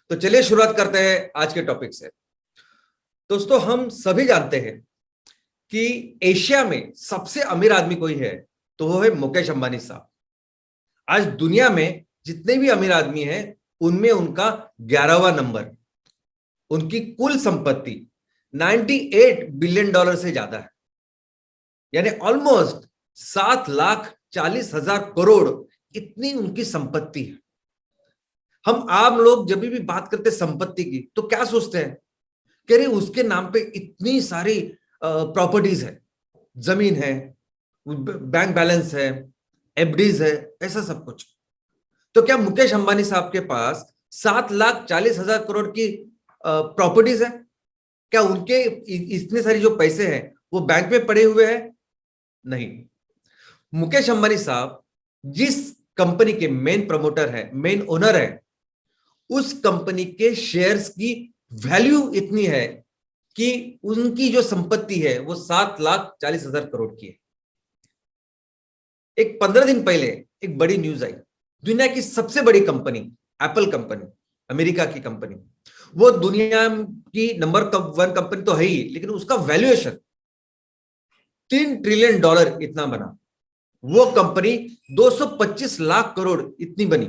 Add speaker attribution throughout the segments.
Speaker 1: तो चलिए शुरुआत करते हैं आज के टॉपिक से। दोस्तों, हम सभी जानते हैं कि एशिया में सबसे अमीर आदमी कोई है तो वो है मुकेश अंबानी साहब। आज दुनिया में जितने भी अमीर आदमी हैं उनमें उनका 11वां नंबर। उनकी कुल संपत्ति 98 बिलियन डॉलर से ज्यादा है, यानी ऑलमोस्ट 7,40,000 करोड़ इतनी उनकी संपत्ति है। हम आम लोग जब भी बात करते संपत्ति की तो क्या सोचते हैं कि अरे उसके नाम पे इतनी सारी प्रॉपर्टीज है, जमीन है, बैंक बैलेंस है, एफडीज है, ऐसा सब कुछ। तो क्या मुकेश अंबानी साहब के पास 7,40,000 करोड़ की प्रॉपर्टीज है? क्या उनके इतने सारी जो पैसे हैं वो बैंक में पड़े हुए हैं? नहीं। मुकेश अंबानी साहब जिस कंपनी के मेन प्रमोटर है, मेन ओनर है, उस कंपनी के शेयर्स की वैल्यू इतनी है कि उनकी जो संपत्ति है वो 7,40,000 करोड़ की है। एक 15 दिन पहले एक बड़ी न्यूज आई। दुनिया की सबसे बड़ी कंपनी एप्पल कंपनी, अमेरिका की कंपनी, वो दुनिया की नंबर 1 कंपनी तो है ही, लेकिन उसका वैल्यूएशन $3 ट्रिलियन इतना बना। वो कंपनी 225 लाख करोड़ इतनी बनी।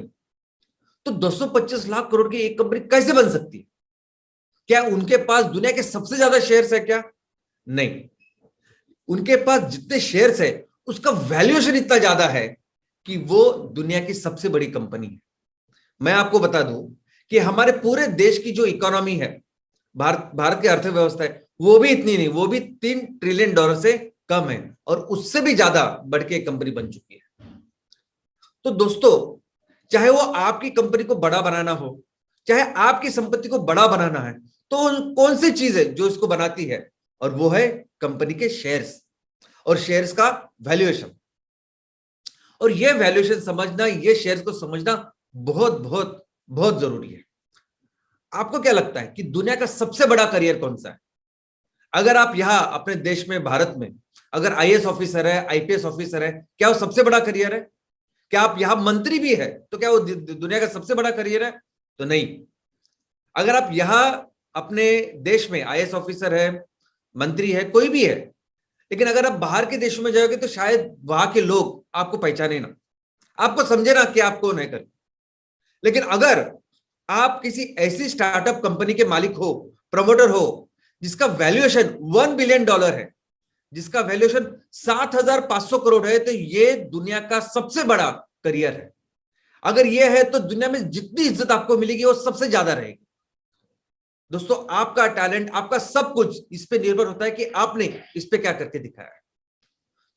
Speaker 1: तो 225 लाख करोड़ की एक कंपनी कैसे बन सकती है? क्या उनके पास दुनिया के सबसे ज्यादा शेयर्स है क्या? नहीं। उनके पास जितने शेयर्स है उसका वैल्यूएशन इतना ज्यादा है कि वो दुनिया की सबसे बड़ी कंपनी है। मैं आपको बता दूं कि हमारे पूरे देश की जो इकोनॉमी है, भारत की अर्थव्यवस्था है, वो भी इतनी नहीं, वो भी $3 ट्रिलियन से कम है, और उससे भी ज्यादा बढ़ के कंपनी बन चुकी है। तो दोस्तों, चाहे वो आपकी कंपनी को बड़ा बनाना हो, चाहे आपकी संपत्ति को बड़ा बनाना है, तो कौन सी चीज है जो इसको बनाती है? और वो है कंपनी के शेयर्स और शेयर्स का वैल्यूएशन। और ये वैल्यूएशन समझना, ये शेयर्स को समझना बहुत बहुत बहुत जरूरी है। आपको क्या लगता है कि दुनिया का सबसे बड़ा करियर कौन सा है? अगर आप यहां अपने देश में, भारत में, अगर आईएएस ऑफिसर है, आईपीएस ऑफिसर है, क्या वो सबसे बड़ा करियर है? क्या आप यहां मंत्री भी है तो क्या वो दुनिया का सबसे बड़ा करियर है? तो नहीं। अगर आप यहां अपने देश में आईएएस ऑफिसर है, मंत्री है, कोई भी है, लेकिन अगर आप बाहर के देशों में जाओगे तो शायद वहां के लोग आपको पहचाने ना, आपको समझे ना कि आप कौन है कर। लेकिन अगर आप किसी ऐसी स्टार्टअप कंपनी के मालिक हो, प्रमोटर हो, जिसका वैल्यूएशन $1 बिलियन है, जिसका वैल्यूएशन 7,500 करोड़ है, तो ये दुनिया का सबसे बड़ा करियर है। अगर ये है तो दुनिया में जितनी इज्जत आपको मिलेगी वो सबसे ज्यादा रहेगी। दोस्तों, आपका टैलेंट, आपका सब कुछ इस पे निर्भर होता है कि आपने इस पे क्या करके दिखाया है।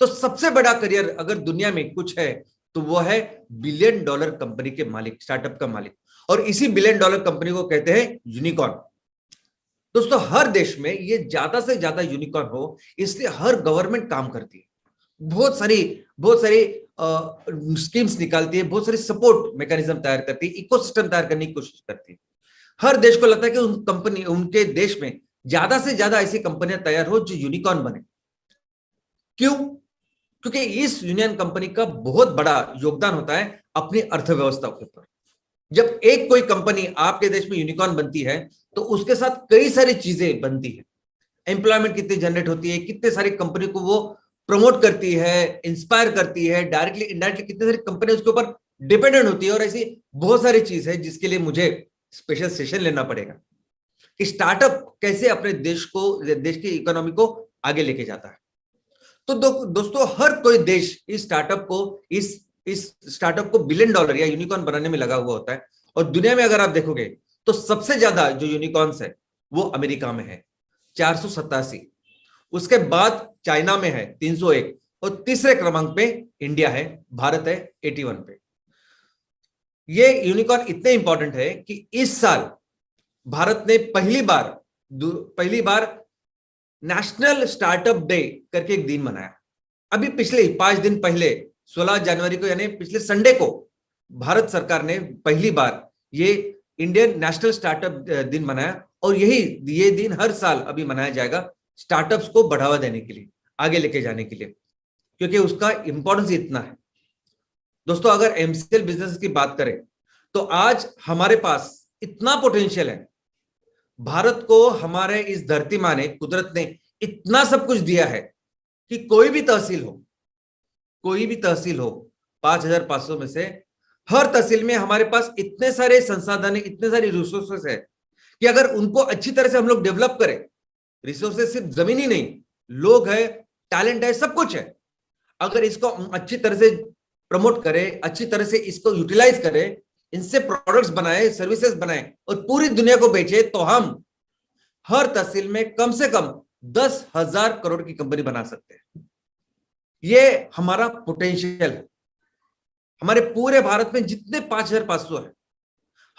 Speaker 1: तो सबसे बड़ा करियर अगर दुनिया में कुछ है तो वो है $1 बिलियन कंपनी के मालिक, स्टार्टअप का मालिक। और इसी $1 बिलियन कंपनी को कहते हैं यूनिकॉर्न। दोस्तों, हर देश में ये ज्यादा से ज्यादा यूनिकॉर्न हो, इसलिए हर गवर्नमेंट काम करती है, बहुत सारी स्कीम्स निकालती है, बहुत सारी सपोर्ट मैकेनिज्म तैयार करती है, इकोसिस्टम तैयार करने की कोशिश करती है। हर देश को लगता है कि उनके देश में ज्यादा से ज्यादा ऐसी कंपनियां तैयार हो जो यूनिकॉर्न बने। क्यों? क्योंकि इस यूनियन कंपनी का बहुत बड़ा योगदान होता है अपनी अर्थव्यवस्था के ऊपर। जब एक कोई कंपनी आपके देश में यूनिकॉर्न बनती है तो उसके साथ कई सारी चीजें बनती है। एम्प्लॉयमेंट कितनी जनरेट होती है, कितने सारी कंपनी को वो प्रमोट करती है, इंस्पायर करती है, डायरेक्टली इनडायरेक्टली कितने सारी कंपनी उसके ऊपर डिपेंडेंट होती है। और ऐसी बहुत सारी चीज है जिसके लिए मुझे स्पेशल सेशन लेना पड़ेगा कि स्टार्टअप कैसे अपने देश की इकोनॉमी को आगे लेके जाता है। तो दोस्तों, हर कोई देश इस स्टार्टअप को $1 बिलियन या यूनिकॉर्न बनाने में लगा हुआ होता है। और दुनिया में अगर आप देखोगे तो सबसे ज्यादा जो यूनिकॉर्न्स है वो अमेरिका में है, 487। उसके बाद चाइना में है 301, और तीसरे क्रमांक पे इंडिया है, भारत है 81 पे। ये यूनिकॉर्न इतने इंपॉर्टेंट है कि इस साल भारत ने पहली बार नेशनल स्टार्टअप डे करके एक दिन मनाया। अभी पिछले 5 दिन पहले 16 जनवरी को, यानी पिछले संडे को, भारत सरकार ने पहली बार ये इंडियन नेशनल स्टार्टअप दिन मनाया। और ये दिन हर साल अभी मनाया जाएगा स्टार्टअप्स को बढ़ावा देने के लिए, आगे लेके जाने के लिए, क्योंकि उसका इंपॉर्टेंस इतना है। दोस्तों, अगर एमसीएल बिजनेस की बात करें तो आज हमारे पास इतना पोटेंशियल है। भारत को हमारे इस धरती माँ ने, कुदरत ने इतना सब कुछ दिया है कि कोई भी तहसील हो 5,500 में से हर तहसील में हमारे पास इतने सारे संसाधन है, इतने सारे रिसोर्सेस है कि अगर उनको अच्छी तरह से हम लोग डेवलप करें, रिसोर्सेस सिर्फ जमीन ही नहीं, लोग है, टैलेंट है, सब कुछ है, अगर इसको अच्छी तरह से प्रमोट करें, अच्छी तरह से इसको यूटिलाइज करें, इनसे प्रोडक्ट्स बनाए, सर्विसेज बनाए और पूरी दुनिया को बेचे, तो हम हर तहसील में कम से कम 10,000 करोड़ की कंपनी बना सकते हैं। ये हमारा पोटेंशियल है। हमारे पूरे भारत में जितने 5,500 है,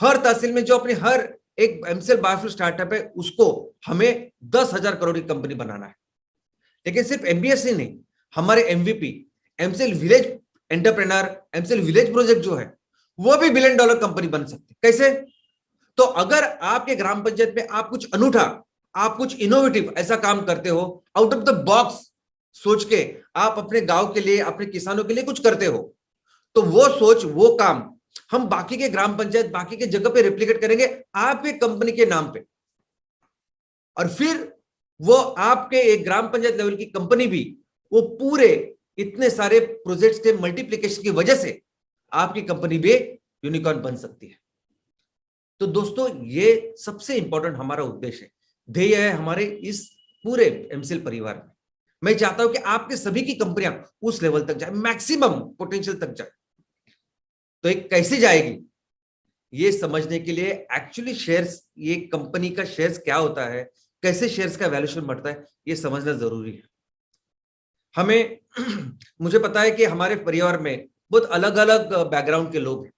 Speaker 1: हर तहसील में जो अपनी हर एक एमसीएल बायोफ्यूल स्टार्टअप है, उसको हमें 10,000 करोड़ की कंपनी बनाना है। लेकिन सिर्फ एमबीएस ही नहीं, हमारे MVP, MCL village entrepreneur, MCL village project जो है, वो भी $1 बिलियन कंपनी बन सकती है। कैसे? तो अगर आपके ग्राम पंचायत में आप कुछ अनूठा, आप कुछ इनोवेटिव ऐसा काम करते हो, आउट ऑफ द बॉक्स सोच के आप अपने गांव के लिए, अपने किसानों के लिए कुछ करते हो, तो वो सोच, वो काम हम बाकी के ग्राम पंचायत, बाकी के जगह पे रेप्लिकेट करेंगे आपके कंपनी के नाम पे, और फिर वो आपके एक ग्राम पंचायत लेवल की कंपनी भी वो पूरे इतने सारे प्रोजेक्ट्स के मल्टीप्लिकेशन की वजह से आपकी कंपनी भी यूनिकॉर्न बन सकती है। तो दोस्तों, ये सबसे इंपॉर्टेंट हमारा उद्देश्य है, ध्येय है हमारे इस पूरे एमसीएल परिवार में। मैं चाहता हूं कि आपके सभी की कंपनियां उस लेवल तक जाए, मैक्सिमम पोटेंशियल तक जाए। तो एक कैसे जाएगी, ये समझने के लिए एक्चुअली शेयर्स, ये कंपनी का शेयर्स क्या होता है, कैसे शेयर्स का वैल्यूएशन बढ़ता है, ये समझना जरूरी है हमें। मुझे पता है कि हमारे परिवार में बहुत अलग अलग बैकग्राउंड के लोग हैं।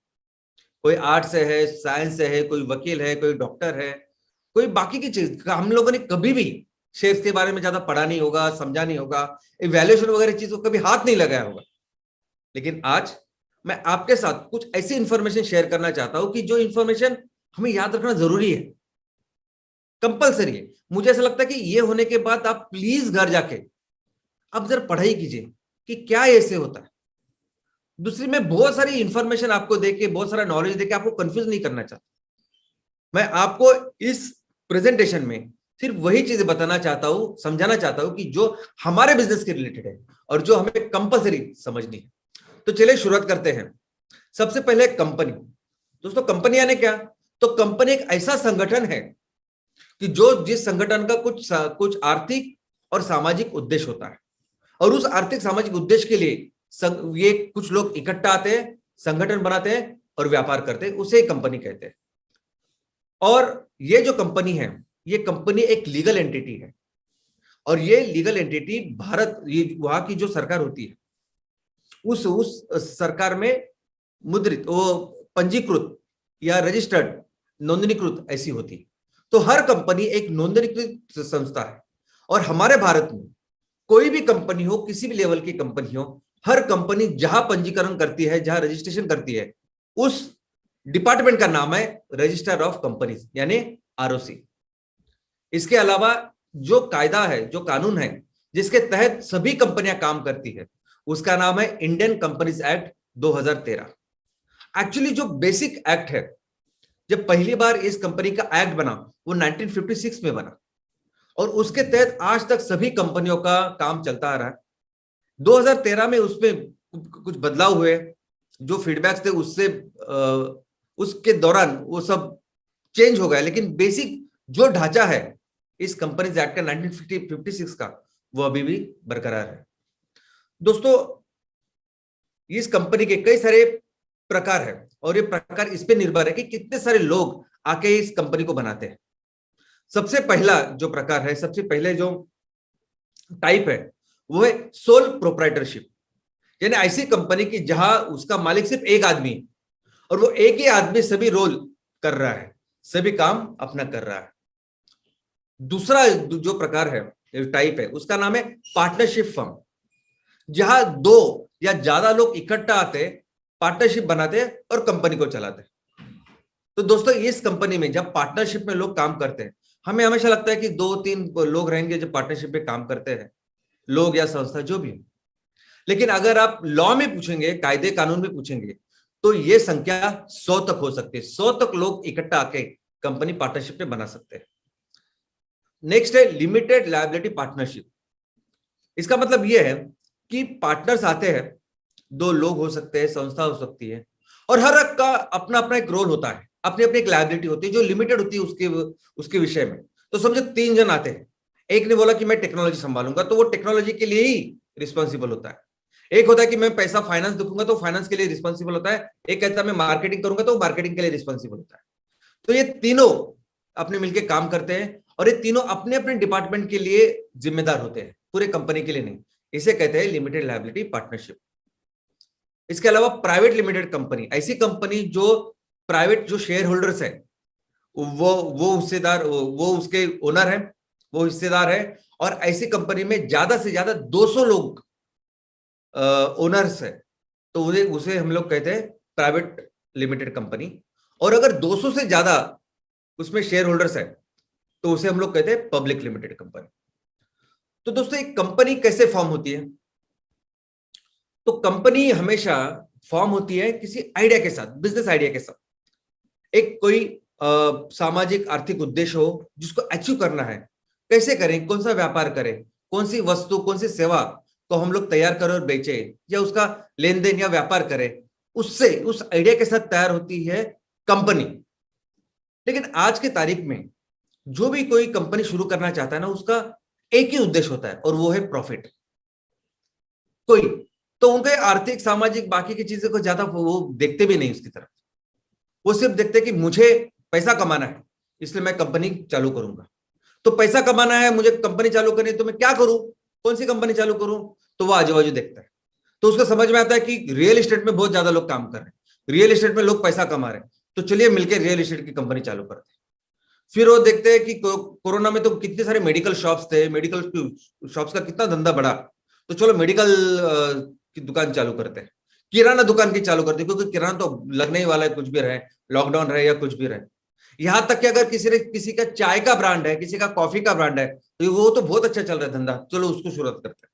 Speaker 1: कोई आर्ट से है, साइंस से है, कोई वकील है, कोई डॉक्टर है, कोई बाकी की चीज। हम लोगों ने कभी भी शेयर्स के बारे में ज्यादा पढ़ा नहीं होगा, समझा नहीं होगा, वैल्यूएशन वगैरह चीज को कभी हाथ नहीं लगाया होगा। लेकिन आज मैं आपके साथ कुछ ऐसी इंफॉर्मेशन शेयर करना चाहता हूं कि जो इंफॉर्मेशन हमें याद रखना जरूरी है, कंपलसरी है। मुझे ऐसा लगता है कि ये होने के बाद आप प्लीज घर जाके आप जरा पढ़ाई कीजिए कि क्या ऐसे होता है। दूसरी, मैं बहुत सारी इंफॉर्मेशन आपको देके, बहुत सारा नॉलेज देके आपको कंफ्यूज नहीं करना चाहता। मैं आपको इस प्रेजेंटेशन में सिर्फ वही चीजें बताना चाहता हूं, समझाना चाहता हूं कि जो हमारे बिजनेस के रिलेटेड है और जो हमें कंपलसरी समझनी है। तो चलिए शुरुआत करते हैं। सबसे पहले कंपनी। दोस्तों, कंपनी यानी क्या? तो कंपनी एक ऐसा संगठन है कि जो जिस संगठन का कुछ आर्थिक और सामाजिक उद्देश्य होता है, और उस आर्थिक सामाजिक उद्देश्य के लिए ये कुछ लोग इकट्ठा आते हैं, संगठन बनाते हैं और व्यापार करते हैं, उसे कंपनी कहते हैं। और ये जो कंपनी है, ये कंपनी एक लीगल एंटिटी है, और ये लीगल एंटिटी भारत, ये वहां की जो सरकार होती है, उस सरकार में मुद्रित, वो पंजीकृत या रजिस्टर्ड, नोंदणीकृत ऐसी होती है। तो हर कंपनी एक नोंदणीकृत संस्था है। और हमारे भारत में कोई भी कंपनी हो, किसी भी लेवल की कंपनी हो, हर कंपनी जहां पंजीकरण करती है, जहां रजिस्ट्रेशन करती है, उस डिपार्टमेंट का नाम है रजिस्टर ऑफ कंपनीज, यानी आरओसी। इसके अलावा जो कायदा है, जो कानून है, जिसके तहत सभी कंपनियां काम करती है, उसका नाम है इंडियन कंपनीज एक्ट 2013। एक्चुअली जो बेसिक एक्ट है, जब पहली बार इस कंपनी का एक्ट बना, वो 1956 में बना, और उसके तहत आज तक सभी कंपनियों का काम चलता आ रहा है। 2013 में उसमें कुछ बदलाव हुए, जो फीडबैक्स थे उससे उसके दौरान वो सब चेंज हो गया, लेकिन बेसिक जो ढांचा है इस कंपनीज एक्ट का 1956 का, वो अभी भी बरकरार है। दोस्तों, इस कंपनी के कई सारे प्रकार है, और ये प्रकार इस पे निर्भर है कि कितने सारे लोग आके इस कंपनी को बनाते हैं। सबसे पहला जो प्रकार है, सबसे पहले जो टाइप है, वो है सोल प्रोप्राइटरशिप, यानी ऐसी कंपनी की जहां उसका मालिक सिर्फ एक आदमी है, और वो एक ही आदमी सभी रोल कर रहा है, सभी काम अपना कर रहा है। दूसरा जो प्रकार है, टाइप है, उसका नाम है पार्टनरशिप फर्म, जहां दो या ज्यादा लोग इकट्ठा आते, पार्टनरशिप बनाते और कंपनी को चलाते। तो दोस्तों, इस कंपनी में जब पार्टनरशिप में लोग काम करते हैं, हमें हमेशा लगता है कि 2-3 लोग रहेंगे जो पार्टनरशिप में काम करते हैं, लोग या संस्था जो भी। लेकिन अगर आप लॉ में पूछेंगे, कायदे कानून में पूछेंगे, तो ये संख्या 100 तक हो सकती है। 100 तक लोग इकट्ठा आके कंपनी पार्टनरशिप में बना सकते हैं। नेक्स्ट है लिमिटेड लायबिलिटी पार्टनरशिप। इसका मतलब यह है कि पार्टनर्स आते हैं, 2 लोग हो सकते हैं, संस्था हो सकती है, और हर एक का अपना अपना एक रोल होता है, अपनी अपनी एक लायबिलिटी होती है जो लिमिटेड होती है उसके विषय में। तो समझो 3 जन आते हैं, एक ने बोला कि मैं टेक्नोलॉजी संभालूंगा, तो वो टेक्नोलॉजी के लिए ही रिस्पॉन्सिबल होता है। एक होता है कि मैं पैसा फाइनेंस देखूंगा, तो फाइनेंस के लिए रिस्पॉन्सिबल होता है। एक कहता है मैं मार्केटिंग करूंगा, तो मार्केटिंग के लिए रिस्पॉन्सिबल होता है। तो ये तीनों अपने मिलकर काम करते हैं, और ये तीनों अपने अपने डिपार्टमेंट के लिए जिम्मेदार होते हैं, पूरे कंपनी के लिए नहीं। इसे कहते हैं लिमिटेड लायबिलिटी पार्टनरशिप। इसके अलावा प्राइवेट लिमिटेड कंपनी, ऐसी कंपनी जो प्राइवेट जो शेयर होल्डर्स है, वो हिस्सेदार, वो उसके ओनर है, वो हिस्सेदार है, और ऐसी कंपनी में ज्यादा से ज्यादा 200 लोग ओनर्स है, तो उसे हम लोग कहते हैं प्राइवेट लिमिटेड कंपनी। और अगर 200 से ज्यादा उसमें शेयर होल्डर्स है, तो उसे हम लोग कहते हैं पब्लिक लिमिटेड कंपनी। तो दोस्तों एक कंपनी कैसे फॉर्म होती है? तो कंपनी हमेशा फॉर्म होती है किसी आइडिया के साथ, बिजनेस आइडिया के साथ। एक कोई सामाजिक आर्थिक उद्देश्य हो जिसको अचीव करना है। कैसे करें, कौन सा व्यापार करें, कौन सी वस्तु, कौन सी सेवा को हम लोग तैयार करें और बेचे, या उसका लेन देन या व्यापार करें, उससे उस आइडिया के साथ तैयार होती है कंपनी। लेकिन आज के तारीख में जो भी कोई कंपनी शुरू करना चाहता है ना, उसका एक ही उद्देश्य होता है, और वो है प्रॉफिट। कोई तो उनके आर्थिक सामाजिक बाकी की चीजों को ज्यादा वो देखते भी नहीं उसकी तरफ। वो सिर्फ देखते हैं कि मुझे पैसा कमाना है, इसलिए मैं कंपनी चालू करूंगा। तो पैसा कमाना है, मुझे कंपनी चालू करनी है, तो मैं क्या करूं, कौन सी कंपनी चालू करूं? तो वो आजू बाजू देखता है। तो उसको समझ में आता है कि रियल एस्टेट में बहुत ज्यादा लोग काम कर रहे हैं, रियल एस्टेट में लोग पैसा कमा रहे हैं, तो चलिए मिलकर रियल एस्टेट की कंपनी चालू करते हैं। फिर वो देखते हैं कि कोरोना में तो कितने सारे मेडिकल शॉप्स थे, मेडिकल शॉप्स का कितना धंधा बढ़ा, तो चलो मेडिकल की दुकान चालू करते हैं, किराना दुकान की चालू करते हैं, क्योंकि किराना तो लगने ही वाला है, कुछ भी रहे, लॉकडाउन रहे या कुछ भी रहे। यहां तक कि अगर किसी का चाय का ब्रांड है, किसी का कॉफी का ब्रांड है, तो वो तो बहुत अच्छा चल रहा है धंधा, चलो उसको शुरुआत करते हैं।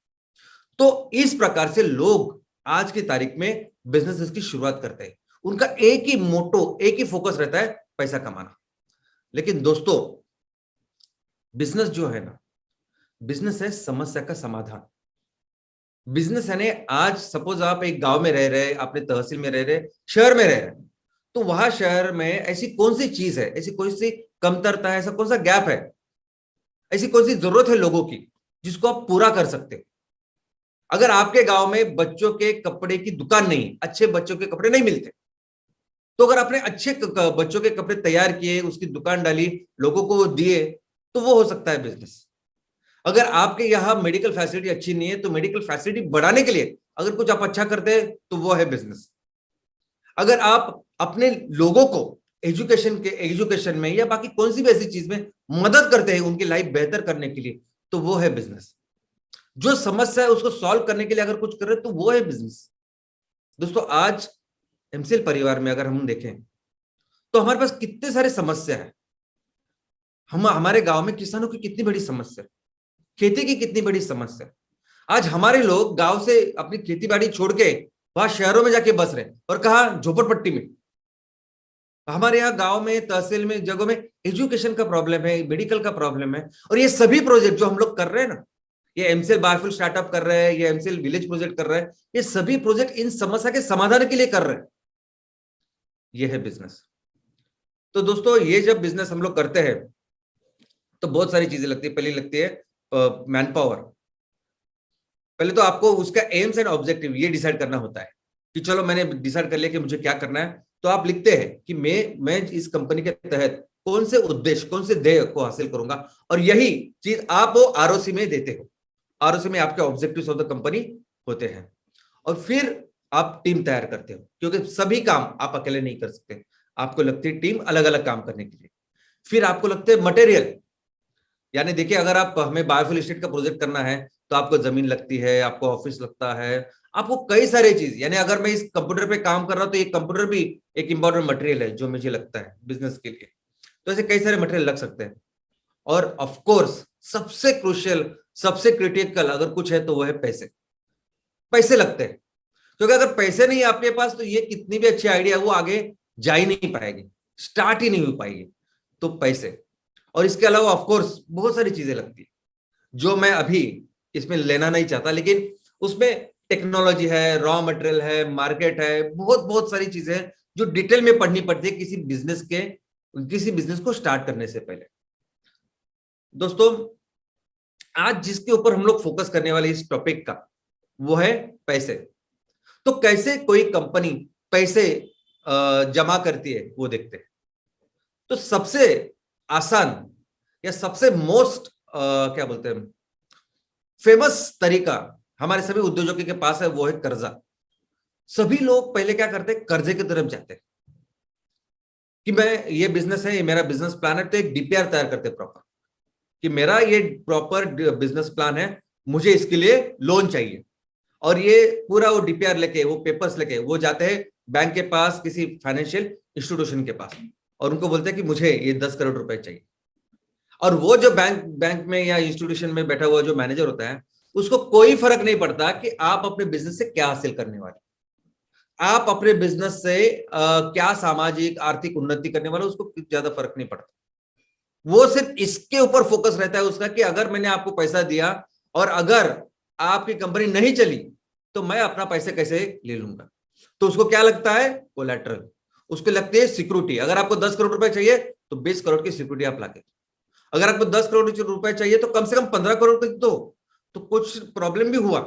Speaker 1: तो इस प्रकार से लोग आज की तारीख में बिजनेस की शुरुआत करते हैं। उनका एक ही मोटो, एक ही फोकस रहता है, पैसा कमाना। लेकिन दोस्तों बिजनेस जो है ना, बिजनेस है समस्या का समाधान। बिजनेस है ना, आज सपोज आप एक गांव में रह रहे, अपने तहसील में रह रहे, शहर में रह रहे, तो वहां शहर में ऐसी कौन सी चीज है, ऐसी कौन सी कमतरता है, ऐसा कौन सा गैप है, ऐसी कौन सी जरूरत है लोगों की जिसको आप पूरा कर सकते हो? अगर आपके गांव में बच्चों के कपड़े की दुकान नहीं, अच्छे बच्चों के कपड़े नहीं मिलते, तो अगर आपने अच्छे बच्चों के कपड़े तैयार किए, उसकी दुकान डाली, लोगों को वो दिए, तो वो हो सकता है बिजनेस। अगर आपके यहाँ मेडिकल फैसिलिटी अच्छी नहीं है, तो मेडिकल फैसिलिटी बढ़ाने के लिए अगर कुछ आप अच्छा करते हैं, तो वो है बिजनेस। अगर आप अपने लोगों को एजुकेशन में या बाकी कौन सी भी ऐसी चीज में मदद करते हैं उनकी लाइफ बेहतर करने के लिए, तो वो है बिजनेस। जो समस्या है उसको सॉल्व करने के लिए अगर कुछ कर रहे हैं, तो वो है बिजनेस। दोस्तों आज एमसीएल परिवार में अगर हम देखें, तो हमारे पास कितने सारे समस्या है। हमारे गांव में किसानों की कितनी बड़ी समस्या, खेती की कितनी बड़ी समस्या। आज हमारे लोग गांव से अपनी खेती बाड़ी छोड़ के वहां शहरों में जाके बस रहे, और कहा झोपड़पट्टी में। हमारे यहाँ गांव में, तहसील में, जगहों में एजुकेशन का प्रॉब्लम है, मेडिकल का प्रॉब्लम है। और ये सभी प्रोजेक्ट जो हम लोग कर रहे हैं ना, ये एमसीएल बायोफ्यूल स्टार्टअप कर रहे हैं, ये एमसीएल विलेज प्रोजेक्ट कर रहे हैं, ये सभी प्रोजेक्ट इन समस्या के समाधान के लिए कर रहे हैं। ये है बिजनेस। तो दोस्तों ये जब बिजनेस हम लोग करते हैं, तो बहुत सारी चीजें लगती है। पहली लगती है मैन पावर। पहले तो आपको उसका एम्स एंड ऑब्जेक्टिव ये डिसाइड करना होता है कि चलो मैंने डिसाइड कर लिया कि मुझे क्या करना है। तो आप लिखते हैं कि मैं इस कंपनी के तहत कौन से उद्देश्य, कौन से ध्येय को हासिल करूंगा, और यही चीज आप वो आरओसी में देते हो। आरओसी में आपके ऑब्जेक्टिव्स ऑफ द कंपनी होते हैं। और फिर आप टीम तैयार करते हो, क्योंकि सभी काम आप अकेले नहीं कर सकते, आपको लगती है टीम अलग अलग काम करने के लिए। फिर आपको लगते है मटेरियल, यानी देखिए अगर आप हमें बायोफ्यूल एस्टेट का प्रोजेक्ट करना है, तो आपको जमीन लगती है, आपको ऑफिस लगता है, आपको कई सारे चीज। यानी अगर मैं इस कंप्यूटर पे काम कर रहा हूं, तो ये कंप्यूटर भी एक इंपॉर्टेंट मटेरियल है जो मुझे लगता है बिजनेस के लिए। तो ऐसे कई सारे मटेरियल लग सकते हैं। और ऑफ कोर्स सबसे क्रूशियल, सबसे क्रिटिकल अगर कुछ है, तो वो है पैसे। पैसे लगते हैं। क्योंकि अगर पैसे नहीं आपके पास तो ये कितनी भी अच्छी आइडिया वो आगे जा ही नहीं पाएगी, स्टार्ट ही नहीं हो पाएगी। तो पैसे, और इसके अलावा ऑफ कोर्स बहुत सारी चीजें लगती है जो मैं अभी इसमें लेना नहीं चाहता, लेकिन उसमें टेक्नोलॉजी है, रॉ मटेरियल है, मार्केट है, बहुत बहुत सारी चीजें हैं जो डिटेल में पढ़नी पड़ती है किसी बिजनेस को स्टार्ट करने से पहले। दोस्तों, आज जिसके ऊपर हम लोग फोकस करने वाले इस टॉपिक का वो है पैसे। तो कैसे कोई कंपनी पैसे जमा करती है वो देखते हैं। तो सबसे आसान या सबसे मोस्ट क्या बोलते हैं फेमस तरीका हमारे सभी उद्योजकों के पास है, वो है कर्जा। सभी लोग पहले क्या करते हैं, कर्जे की तरफ जाते हैं कि मैं ये बिजनेस है, ये मेरा बिजनेस प्लान है, तो एक डीपीआर तैयार करते हैं प्रॉपर कि मेरा ये प्रॉपर बिजनेस प्लान है, मुझे इसके लिए लोन चाहिए। और ये पूरा वो डीपीआर लेके, वो पेपर्स लेके वो जाते हैं बैंक के पास, किसी फाइनेंशियल इंस्टीट्यूशन के पास, और उनको बोलते हैं कि मुझे ये 10 करोड़ रुपए चाहिए। और वो जो बैंक में या इंस्टीट्यूशन में बैठा हुआ जो मैनेजर होता है, उसको कोई फर्क नहीं पड़ता कि आप अपने बिजनेस से क्या हासिल करने वाले, आप अपने बिजनेस से क्या सामाजिक आर्थिक उन्नति करने वाले, उसको ज्यादा फर्क नहीं पड़ता। वो सिर्फ इसके ऊपर फोकस रहता है उसका कि अगर मैंने आपको पैसा दिया और अगर आपकी कंपनी नहीं चली तो मैं अपना पैसे कैसे ले लूंगा। तो उसको क्या लगता है, कोलैटरल, उसको लगती है सिक्योरिटी। अगर आपको 10 करोड़ रुपए चाहिए तो 20 करोड़ की सिक्योरिटी आप लाके, अगर आपको 10 करोड़ रुपए चाहिए तो कम से कम 15 करोड़ तक दो। तो कुछ प्रॉब्लम भी हुआ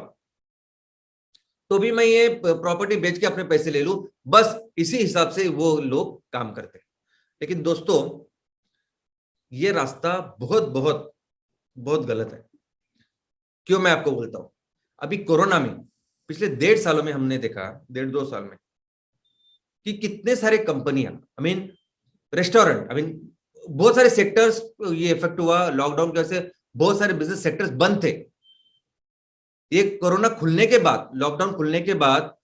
Speaker 1: तो भी मैं ये प्रॉपर्टी बेच के अपने पैसे ले लूं, बस इसी हिसाब से वो लोग काम करते हैं। लेकिन दोस्तों, ये रास्ता बहुत बहुत बहुत गलत है। क्यों मैं आपको बोलता हूं, अभी कोरोना में पिछले 1.5 सालों में हमने देखा, 1.5-2 साल में, कि कितने सारे कंपनियां, रेस्टोरेंट, बहुत सारे सेक्टर्स ये इफेक्ट हुआ लॉकडाउन की वजह से, बहुत सारे बिजनेस सेक्टर्स बंद थे। ये कोरोना खुलने के बाद, लॉकडाउन खुलने के बाद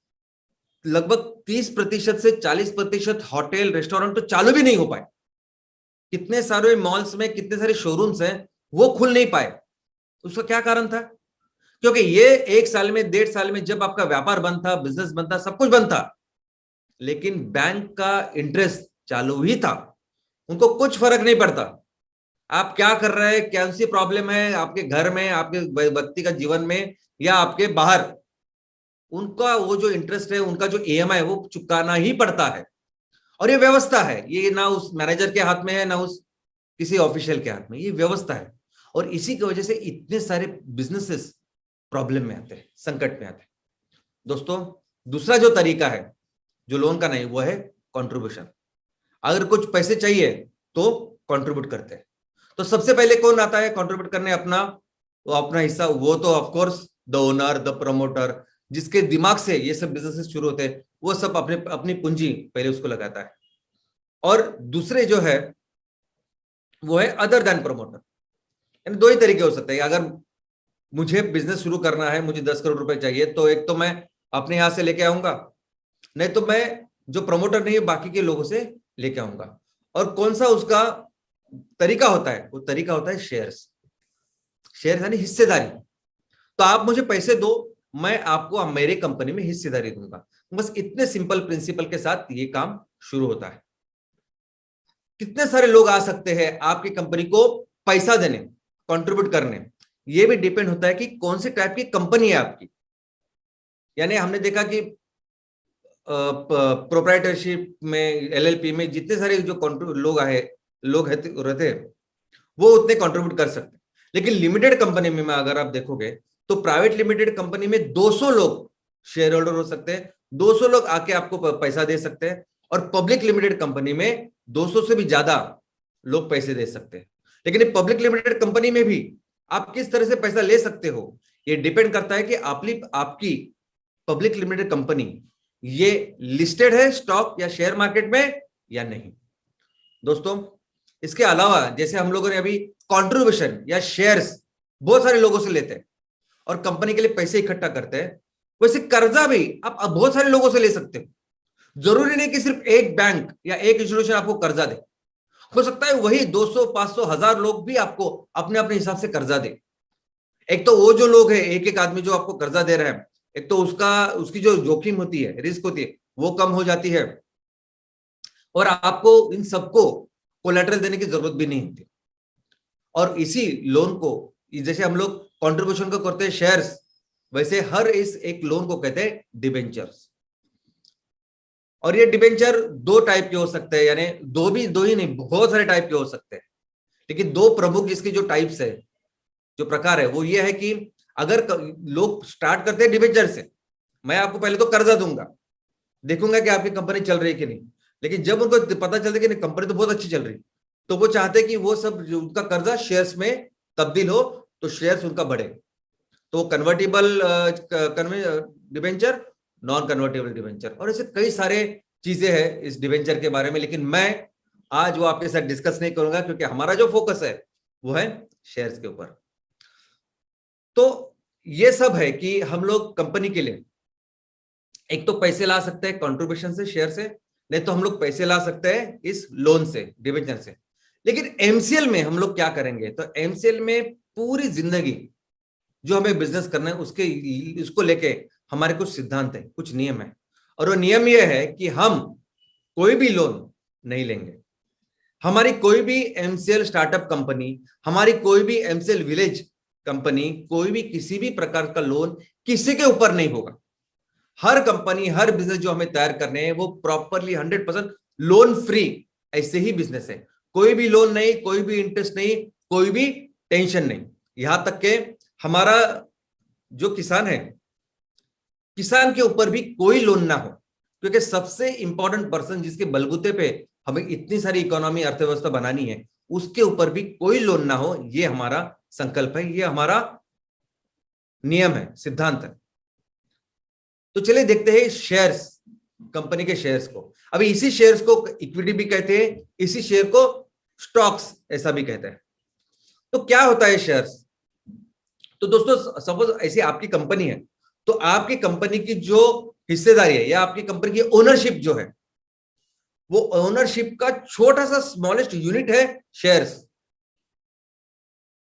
Speaker 1: लगभग 30% से 40% होटल रेस्टोरेंट तो चालू भी नहीं हो पाए। कितने सारे मॉल्स में कितने सारे शोरूम्स हैं वो खुल नहीं पाए। उसका क्या कारण था? क्योंकि ये 1 साल में, 1.5 साल में जब आपका व्यापार बंद था, बिजनेस बंद था, सब कुछ बंद था, लेकिन बैंक का इंटरेस्ट चालू ही था। उनको कुछ फर्क नहीं पड़ता आप क्या कर रहे हैं, कौन सी प्रॉब्लम है आपके घर में, आपके व्यक्ति का जीवन में या आपके बाहर। उनका वो जो इंटरेस्ट है, उनका जो ईएमआई है, वो चुकाना ही पड़ता है। और ये व्यवस्था है, ये ना उस मैनेजर के हाथ में है, ना उस किसी ऑफिशियल के हाथ में, ये व्यवस्था है। और इसी की वजह से इतने सारे बिजनेसेस प्रॉब्लम में आते हैं, संकट में आते हैं। दोस्तों, दूसरा जो तरीका है जो लोन का नहीं, वो है कंट्रीब्यूशन। अगर कुछ पैसे चाहिए तो कंट्रीब्यूट करते हैं। तो सबसे पहले कौन आता है कंट्रीब्यूट करने वो अपना हिस्सा? वो तो of course the owner, the promoter, जिसके दिमाग से ये सब बिजनेसेस शुरू होते हैं, वो सब अपनी पूंजी पहले उसको लगाता है। और दूसरे जो है वो है अदर देन प्रमोटर। यानी 2 ही तरीके हो सकते हैं। अगर मुझे बिजनेस शुरू करना है, मुझे 10 करोड़ रुपए चाहिए, तो एक तो मैं अपने यहां से लेके आऊंगा, नहीं तो मैं जो प्रमोटर नहीं है बाकी के लोगों से लेके आऊंगा। और कौन सा उसका तरीका होता है? वो तरीका होता है शेयर्स यानी हिस्सेदारी। तो आप मुझे पैसे दो, मैं आपको मेरी कंपनी में हिस्सेदारी दूंगा। बस इतने सिंपल प्रिंसिपल के साथ ये काम शुरू होता है। कितने सारे लोग आ सकते हैं आपकी कंपनी को पैसा देने, कंट्रीब्यूट करने? ये भी डिपेंड होता है कि कौन से टाइप की कंपनी है आपकी। यानी हमने देखा कि प्रोप्राइटरशिप में, एलएलपी में जितने सारे जो लोग रहते हैं वो उतने कंट्रीब्यूट कर सकते हैं। लेकिन लिमिटेड कंपनी में अगर आप देखोगे तो प्राइवेट लिमिटेड कंपनी में 200 लोग शेयर होल्डर हो सकते हैं, 200 लोग आके आपको पैसा दे सकते हैं। और पब्लिक लिमिटेड कंपनी में 200 से भी ज्यादा लोग पैसे दे सकते हैं। लेकिन पब्लिक लिमिटेड कंपनी में भी आप किस तरह से पैसा ले सकते हो, ये डिपेंड करता है कि आपकी पब्लिक लिमिटेड कंपनी ये लिस्टेड है स्टॉक या शेयर मार्केट में या नहीं। दोस्तों, इसके अलावा जैसे हम लोगों ने अभी कंट्रीब्यूशन या शेयर्स बहुत सारे लोगों से लेते हैं और कंपनी के लिए पैसे इकट्ठा करते हैं, वैसे कर्जा भी आप बहुत सारे लोगों से ले सकते हो। जरूरी नहीं कि सिर्फ एक बैंक या एक इंस्टीट्यूशन आपको कर्जा दे, हो सकता है वही 200, 500, 1000 लोग भी आपको अपने अपने हिसाब से कर्जा दे। एक तो वो जो लोग हैं, एक एक आदमी जो आपको कर्जा दे रहे हैं, एक तो उसकी जो जोखिम होती है, रिस्क होती है, वो कम हो जाती है, और आपको इन सबको कोलेटरल देने की जरूरत भी नहीं होती। और इसी लोन को, जैसे हम लोग कंट्रीब्यूशन को करते हैं शेयर्स, वैसे हर इस एक लोन को कहते हैं डिबेंचर्स। और ये डिबेंचर दो टाइप के हो सकते हैं, यानी दो ही नहीं, बहुत सारे टाइप के हो सकते हैं, लेकिन दो प्रमुख इसके जो टाइप्स है, जो प्रकार है, वो ये है कि अगर लोग स्टार्ट करते हैं डिबेंचर से, मैं आपको पहले तो कर्जा दूंगा, देखूंगा कि आपकी कंपनी चल रही है कि नहीं, लेकिन जब उनको पता चलता है कि नहीं कंपनी तो बहुत अच्छी चल रही, तो वो चाहते हैं कि वो सब उनका कर्जा शेयर्स में तब्दील हो, तो शेयर्स उनका बढ़े। तो convertible debenture, non convertible debenture, और ऐसे कई सारे चीजें हैं इस डिबेंचर के बारे में, लेकिन मैं आज वो आपके साथ डिस्कस नहीं करूंगा, क्योंकि हमारा जो फोकस है वो है शेयर्स के ऊपर। तो ये सब है कि हम लोग कंपनी के लिए एक तो पैसे ला सकते हैं कंट्रीब्यूशन से, शेयर से, नहीं तो हम लोग पैसे ला सकते हैं इस लोन से, डिबेंचर से। लेकिन एमसीएल में हम लोग क्या करेंगे, तो एमसीएल में पूरी जिंदगी जो हमें बिजनेस करना है उसको लेके हमारे कुछ सिद्धांत है, कुछ नियम है, और वो नियम ये है कि हम कोई भी लोन नहीं लेंगे। हमारी कोई भी एमसीएल स्टार्टअप कंपनी, हमारी कोई भी एमसीएल विलेज कंपनी, कोई भी किसी भी प्रकार का लोन किसी के ऊपर नहीं होगा। हर कंपनी, हर बिजनेस जो हमें तैयार करने हैं वो प्रॉपरली 100% लोन फ्री ऐसे ही बिजनेस है। कोई भी लोन नहीं, कोई भी इंटरेस्ट नहीं, कोई भी टेंशन नहीं। यहां तक के हमारा जो किसान है, किसान के ऊपर भी कोई लोन ना हो, क्योंकि सबसे इंपॉर्टेंट पर्सन जिसके बलबूते पे हमें इतनी सारी इकोनॉमी, अर्थव्यवस्था बनानी है, उसके ऊपर भी कोई लोन ना हो। ये हमारा संकल्प है, ये हमारा नियम है, सिद्धांत है। तो चलिए देखते हैं शेयर्स, कंपनी के शेयर्स को। अभी इसी शेयर्स को इक्विटी भी कहते हैं, इसी शेयर को स्टॉक्स ऐसा भी कहते हैं। तो क्या होता है शेयर्स? तो दोस्तों सपोज ऐसी आपकी कंपनी है, तो आपकी कंपनी की जो हिस्सेदारी है या आपकी कंपनी की ओनरशिप जो है, वो ओनरशिप का छोटा सा स्मॉलेस्ट यूनिट है शेयर्स।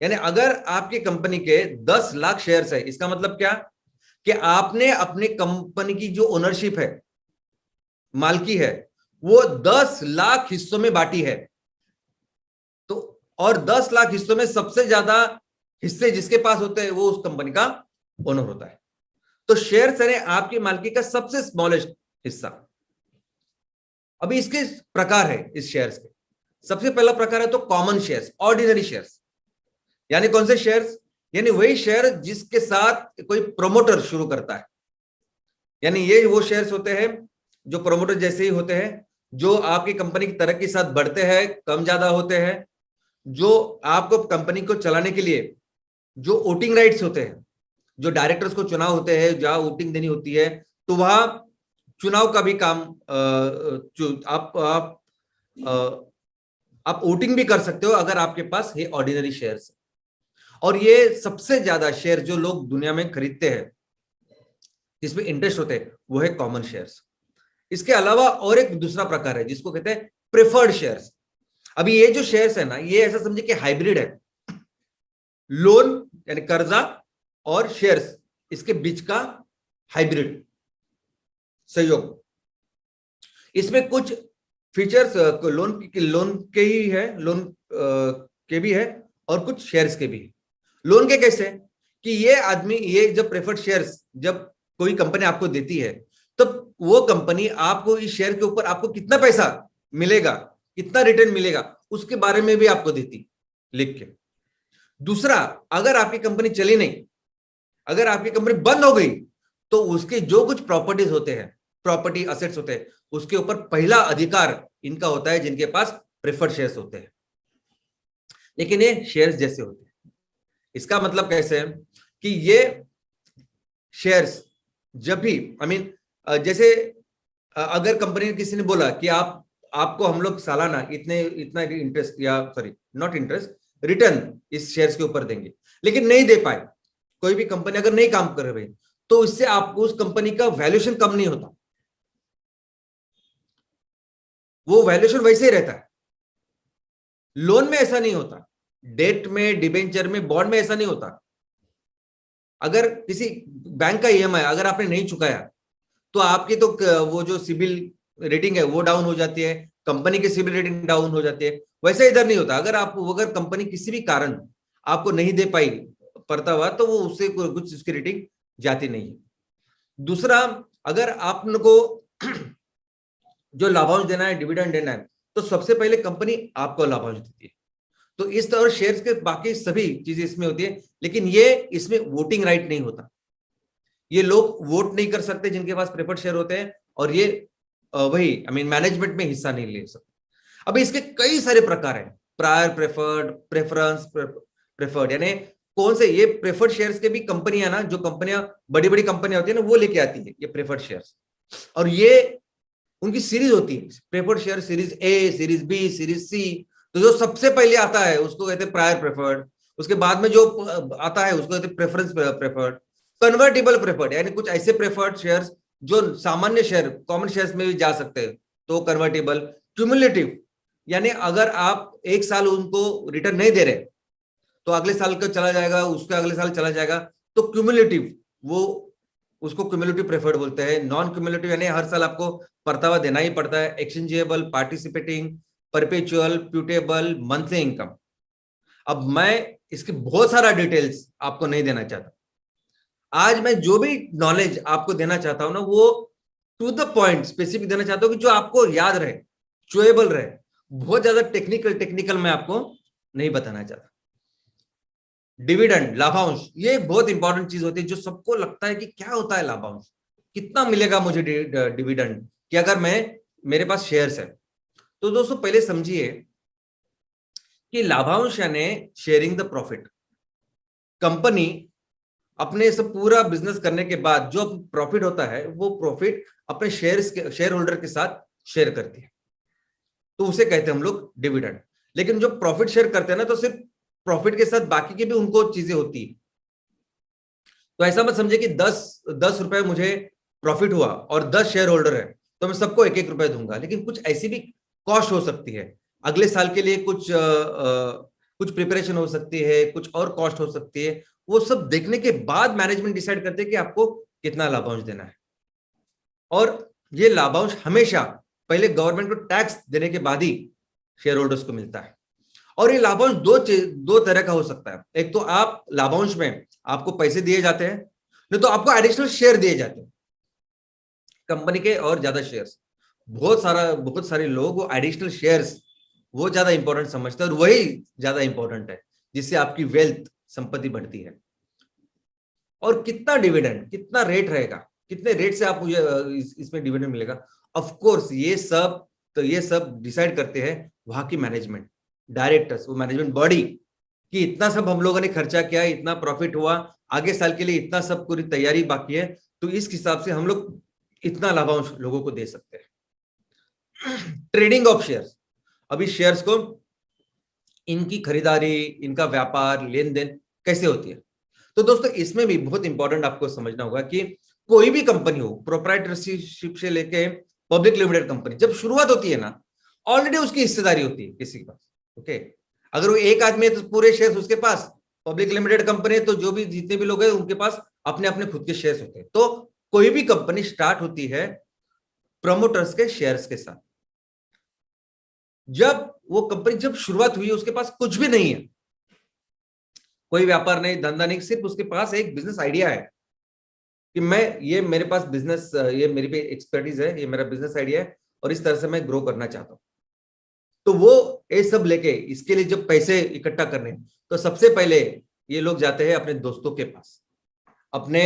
Speaker 1: यानी अगर आपकी कंपनी के 10 लाख शेयर्स है, इसका मतलब क्या कि आपने अपनी कंपनी की जो ओनरशिप है, मालकी है, वो 10 लाख हिस्सों में बांटी है। तो और 10 लाख हिस्सों में सबसे ज्यादा हिस्से जिसके पास होते हैं वो उस कंपनी का ओनर होता है। तो शेयर्स है आपकी मालकी का सबसे स्मॉलेस्ट हिस्सा। अभी इसके प्रकार है इस शेयर्स के। सबसे पहला प्रकार है तो कॉमन शेयर्स, ऑर्डिनरी शेयर्स। यानी कौन से शेयर्स? यानी वही शेयर जिसके साथ कोई प्रोमोटर शुरू करता है। यानी ये वो शेयर्स होते हैं जो प्रोमोटर जैसे ही होते हैं, जो आपकी कंपनी की तरक्की के साथ बढ़ते हैं, कम ज्यादा होते हैं, जो आपको कंपनी को चलाने के लिए जो वोटिंग राइट्स होते हैं, जो डायरेक्टर्स को चुनाव होते हैं, जहां वोटिंग देनी होती है, तो वहां चुनाव का भी काम आप वोटिंग भी कर सकते हो अगर आपके पास ये ऑर्डिनरी शेयर्स। और ये सबसे ज्यादा शेयर जो लोग दुनिया में खरीदते हैं, जिसमें इंटरेस्ट होते हैं, वो है कॉमन शेयर्स। इसके अलावा और एक दूसरा प्रकार है जिसको कहते हैं प्रेफर्ड शेयर्स। अभी ये जो शेयर्स है ना, ये ऐसा समझे कि हाइब्रिड है, लोन यानी कर्जा और शेयर्स, इसके बीच का हाइब्रिड सहयोग। इसमें कुछ फीचर्स लोन के ही है, लोन के भी है और कुछ शेयर्स के भी है। लोन के कैसे कि ये आदमी, ये जब प्रेफर्ड शेयर्स जब कोई कंपनी आपको देती है, तो वो कंपनी आपको इस शेयर के ऊपर आपको कितना पैसा मिलेगा, कितना रिटर्न मिलेगा, उसके बारे में भी आपको देती लिख के। दूसरा, अगर आपकी कंपनी चली नहीं, अगर आपकी कंपनी बंद हो गई, तो उसके जो कुछ प्रॉपर्टीज होते हैं, प्रॉपर्टी असेट्स होते हैं, उसके ऊपर पहला अधिकार इनका होता है जिनके पास प्रेफर्ड शेयर्स होते हैं। लेकिन ये शेयर्स जैसे होते हैं। इसका मतलब कैसे है कि ये शेयर्स जब भी जैसे अगर कंपनी ने किसी ने बोला कि आपको हम लोग सालाना इतना इंटरेस्ट, या सॉरी नॉट इंटरेस्ट, रिटर्न इस शेयर्स के ऊपर देंगे, लेकिन नहीं दे पाए, कोई भी कंपनी अगर नहीं काम कर रही, तो इससे आपको उस कंपनी का वैल्यूएशन कम नहीं होता, वो वैल्यूएशन वैसे ही रहता है। लोन में ऐसा नहीं होता, डेट में, डिबेंचर में, बॉन्ड में ऐसा नहीं होता। अगर किसी बैंक का ईएमआई अगर आपने नहीं चुकाया तो आपकी तो वो जो सिबिल रेटिंग है वो डाउन हो जाती है, कंपनी की सिबिल रेटिंग डाउन हो जाती है। वैसे इधर नहीं होता, अगर कंपनी किसी भी कारण आपको नहीं दे पाई पड़ता हुआ तो वो उससे कुछ उसकी रेटिंग जाती नहीं है। दूसरा, अगर आपको जो लाभांश देना है, डिविडेंड देना है, तो सबसे पहले कंपनी आपको लाभांश देती है। तो इस तरह शेयर्स के बाकी सभी चीजें इसमें होती है, लेकिन ये इसमें वोटिंग राइट नहीं होता। ये लोग वोट नहीं कर सकते जिनके पास प्रेफर्ड शेयर होते हैं, और ये वही मैनेजमेंट में हिस्सा नहीं ले सकते। अब इसके कई सारे प्रकार हैं, प्रायर प्रेफर्ड, प्रेफरेंस प्रेफर्ड, यानी कौन से ये प्रेफर्ड शेयर्स के भी कंपनियां ना, जो कंपनियां बड़ी बड़ी कंपनियां होती है ना, वो लेके आती है ये प्रेफर्ड शेयर्स, और ये उनकी सीरीज होती है, preferred share series A, series B, series C. तो जो सबसे पहले आता है उसको कहते हैं प्रायर प्रेफर्ड, उसके बाद में जो आता है उसको कहते हैं प्रेफरेंस प्रेफर्ड, कन्वर्टेबल प्रेफर्ड, यानी कुछ ऐसे प्रेफर्ड शेयर्स जो सामान्य शेयर, कॉमन शेयर्स में भी जा सकते हैं, तो कन्वर्टेबल, क्यूमुलेटिव, यानी अगर आप एक साल उनको रिटर्न नहीं दे रहे तो अगले साल का चला जाएगा, उसके अगले साल चला जाएगा, तो क्यूमुलेटिव, वो उसको क्यूमुलेटिव प्रेफर्ड बोलते हैं। नॉन क्यूमुलेटिव यानी हर साल आपको परतावा देना ही पड़ता है। Exchangeable, participating, perpetual, puttable, monthly income. अब मैं इसके बहुत सारा डिटेल्स आपको नहीं देना चाहता। आज मैं जो भी नॉलेज आपको देना चाहता हूं ना, वो टू द पॉइंट स्पेसिफिक देना चाहता हूं कि जो आपको याद रहे, चुएबल रहे। बहुत ज्यादा टेक्निकल मैं आपको नहीं बताना चाहता। डिविडेंड, लाभांश, ये एक बहुत इंपॉर्टेंट चीज होती है, जो सबको लगता है कि क्या होता है लाभांश, कितना मिलेगा मुझे डिविडेंड, कि अगर मेरे पास शेयर्स है। तो दोस्तों पहले समझिए कि लाभांश यानी शेयरिंग द प्रॉफिट। कंपनी अपने सब पूरा बिजनेस करने के बाद जो प्रॉफिट होता है, वो प्रॉफिट अपने शेयर होल्डर के साथ शेयर करती है, तो उसे कहते हैं हम लोग डिविडेंड। लेकिन जो प्रॉफिट शेयर करते हैं ना, तो सिर्फ प्रॉफिट के साथ बाकी की भी उनको चीजें होती है। तो ऐसा मत समझे कि 10 रुपए मुझे प्रॉफिट हुआ और 10 शेयर होल्डर है तो मैं सबको 1-1 रुपए दूंगा, लेकिन कुछ ऐसी भी कॉस्ट हो सकती है। अगले साल के लिए कुछ प्रिपरेशन हो सकती है, कुछ और कॉस्ट हो सकती है। वो सब देखने के बाद मैनेजमेंट डिसाइड करते हैं कि आपको कितना लाभांश देना है। और ये लाभांश हमेशा पहले गवर्नमेंट को टैक्स देने के बाद ही शेयर होल्डर्स को मिलता है। और ये लाभांश दो तरह का हो सकता है। एक तो आप लाभांश में आपको पैसे दिए जाते हैं, नहीं तो आपको एडिशनल शेयर दिए जाते हैं कंपनी के, और ज्यादा शेयर्स। बहुत सारे लोग वो एडिशनल शेयर्स वो ज्यादा इंपॉर्टेंट समझते हैं, और वही ज्यादा इंपॉर्टेंट है जिससे आपकी वेल्थ, संपत्ति बढ़ती है। और कितना डिविडेंड, कितना रेट रहेगा, कितने रेट से आप मुझे इसमें डिविडेंड मिलेगा, ऑफ कोर्स ये सब डिसाइड करते हैं वहां की मैनेजमेंट, डायरेक्टर्स, वो मैनेजमेंट बॉडी, कि इतना सब हम लोगों ने खर्चा किया, इतना प्रॉफिट हुआ, आगे साल के लिए इतना सब पूरी तैयारी बाकी है, तो इस हिसाब से हम लोग इतना लाभांश लोगों को दे सकते हैं। ट्रेडिंग ऑफ शेयर्स, अभी शेयर्स को, इनकी खरीदारी, इनका व्यापार, लेन देन कैसे होती है। तो दोस्तों इसमें भी बहुत इंपॉर्टेंट आपको समझना होगा कि कोई भी कंपनी हो, प्रोप्राइटरशिप से लेके पब्लिक लिमिटेड कंपनी, जब शुरुआत होती है ना, ऑलरेडी उसकी हिस्सेदारी होती है किसी के पास। ओके, अगर वो एक आदमी है तो पूरे शेयर्स उसके पास, पब्लिक लिमिटेड कंपनी है तो जो भी जितने भी लोग हैं उनके पास अपने अपने खुद के शेयर्स होते हैं। तो कोई भी कंपनी स्टार्ट होती है प्रमोटर्स के शेयर्स के साथ। जब वो कंपनी जब शुरुआत हुई, उसके पास कुछ भी नहीं है, कोई व्यापार नहीं, धंधा नहीं, सिर्फ उसके पास एक बिजनेस आइडिया है कि मेरे पास बिजनेस, ये मेरी पे एक्सपर्टीज है, ये मेरा बिजनेस आइडिया है और इस तरह से मैं ग्रो करना चाहता हूं। तो वो ये सब लेके इसके लिए जब पैसे इकट्ठा करने, तो सबसे पहले ये लोग जाते हैं अपने दोस्तों के पास, अपने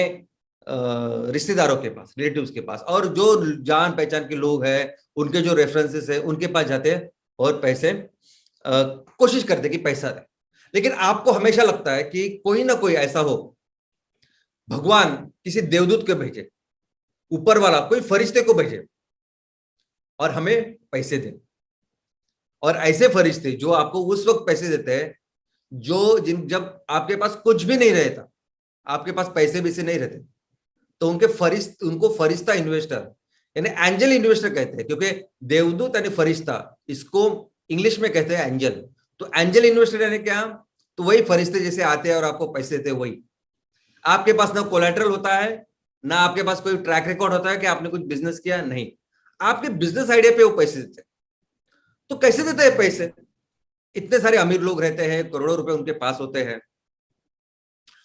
Speaker 1: रिश्तेदारों के पास, रिलेटिव्स के पास, और जो जान पहचान के लोग हैं, उनके जो रेफरेंसेस है, उनके पास जाते हैं और पैसे कोशिश करते कि पैसा दे। लेकिन आपको हमेशा लगता है कि कोई ना कोई ऐसा हो, भगवान किसी देवदूत को भेजे, ऊपर वाला कोई फरिश्ते को भेजे और हमें पैसे दे। और ऐसे फरिश्ते जो आपको उस वक्त पैसे देते हैं जब आपके पास कुछ भी नहीं रहता, आपके पास पैसे भी से नहीं रहते, तो उनको फरिश्ता इन्वेस्टर यानी एंजल इन्वेस्टर कहते हैं, क्योंकि देवदूत यानी फरिश्ता, इसको इंग्लिश में कहते हैं एंजल। तो एंजल इन्वेस्टर यानी क्या, तो वही फरिश्ते जैसे आते हैं और आपको पैसे देते हैं वही। आपके पास ना कोलैटरल होता है, ना आपके पास कोई ट्रैक रिकॉर्ड होता है कि आपने कुछ बिजनेस किया, नहीं, आपके बिजनेस आइडिया पे वो पैसे देते हैं। तो कैसे देते हैं पैसे? इतने सारे अमीर लोग रहते हैं, करोड़ों रुपए उनके पास होते हैं,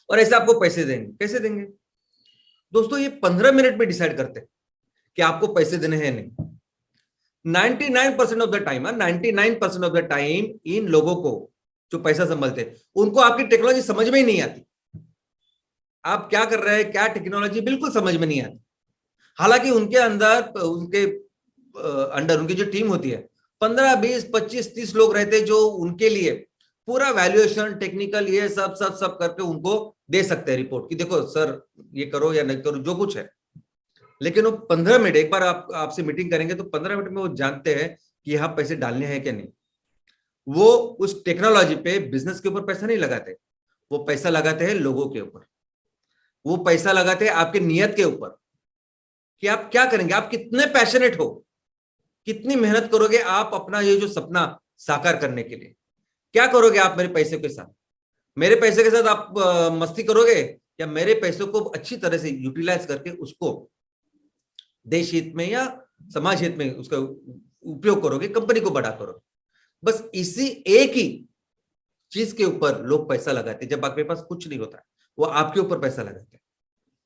Speaker 1: और ऐसे आपको पैसे देंगे, कैसे देंगे? दोस्तों ये 15 मिनट में डिसाइड करते हैं कि आपको पैसे देने हैं नहीं। 99% of the time, 99% of the time in लोगों को जो पैसा संभालते हैं उनको आपकी टेक्नोलॉजी समझ में ही नहीं आती। आप क्या कर रहे हैं, क्या टेक्नोलॉजी, बिल्कुल समझ में नहीं आती। हालांकि उनके अंदर, उनके अंडर उनकी जो टीम होती है, 15, 20, 25, 30 लोग रहते हैं जो उनके लिए पूरा वैल्यूएशन, टेक्निकल, ये सब सब सब करके उनको दे सकते हैं रिपोर्ट कि देखो सर ये करो या नहीं करो, जो कुछ है। लेकिन वो 15 मिनट, एक बार आपसे मीटिंग करेंगे तो 15 मिनट में वो जानते हैं कि यहाँ पैसे डालने हैं क्या नहीं। वो उस टेक्नोलॉजी पे, बिजनेस के ऊपर पैसा नहीं लगाते, वो पैसा लगाते हैं लोगों के ऊपर, वो पैसा लगाते हैं आपके नियत के ऊपर कि आप क्या करेंगे, आप कितने पैशनेट हो, कितनी मेहनत करोगे आप अपना ये जो सपना साकार करने के लिए। क्या करोगे आप मेरे पैसे के साथ? मेरे पैसे के साथ आप मस्ती करोगे, या मेरे पैसों को अच्छी तरह से यूटिलाइज करके उसको देश हित में या समाज हित में उसका उपयोग करोगे, कंपनी को बड़ा करोगे। बस इसी एक ही चीज के ऊपर लोग पैसा लगाते हैं। जब आपके पास कुछ नहीं होता है, वो आपके ऊपर पैसा लगाते हैं।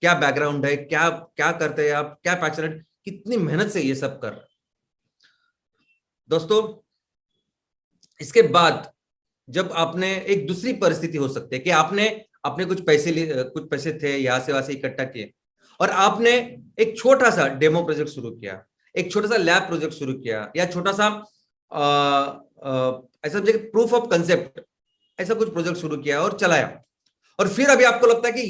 Speaker 1: क्या बैकग्राउंड है, क्या क्या करते हैं आप, क्या पैशनेट, कितनी मेहनत से ये सब कर रहे हैं। दोस्तों इसके बाद जब आपने, एक दूसरी परिस्थिति हो सकती है कि आपने अपने कुछ पैसे थे यहाँ से वहां से इकट्ठा किए, और आपने एक छोटा सा डेमो प्रोजेक्ट शुरू किया, एक छोटा सा लैब प्रोजेक्ट शुरू किया, या छोटा सा ऐसा प्रूफ ऑफ कंसेप्ट, ऐसा कुछ प्रोजेक्ट शुरू किया और चलाया। और फिर अभी आपको लगता है कि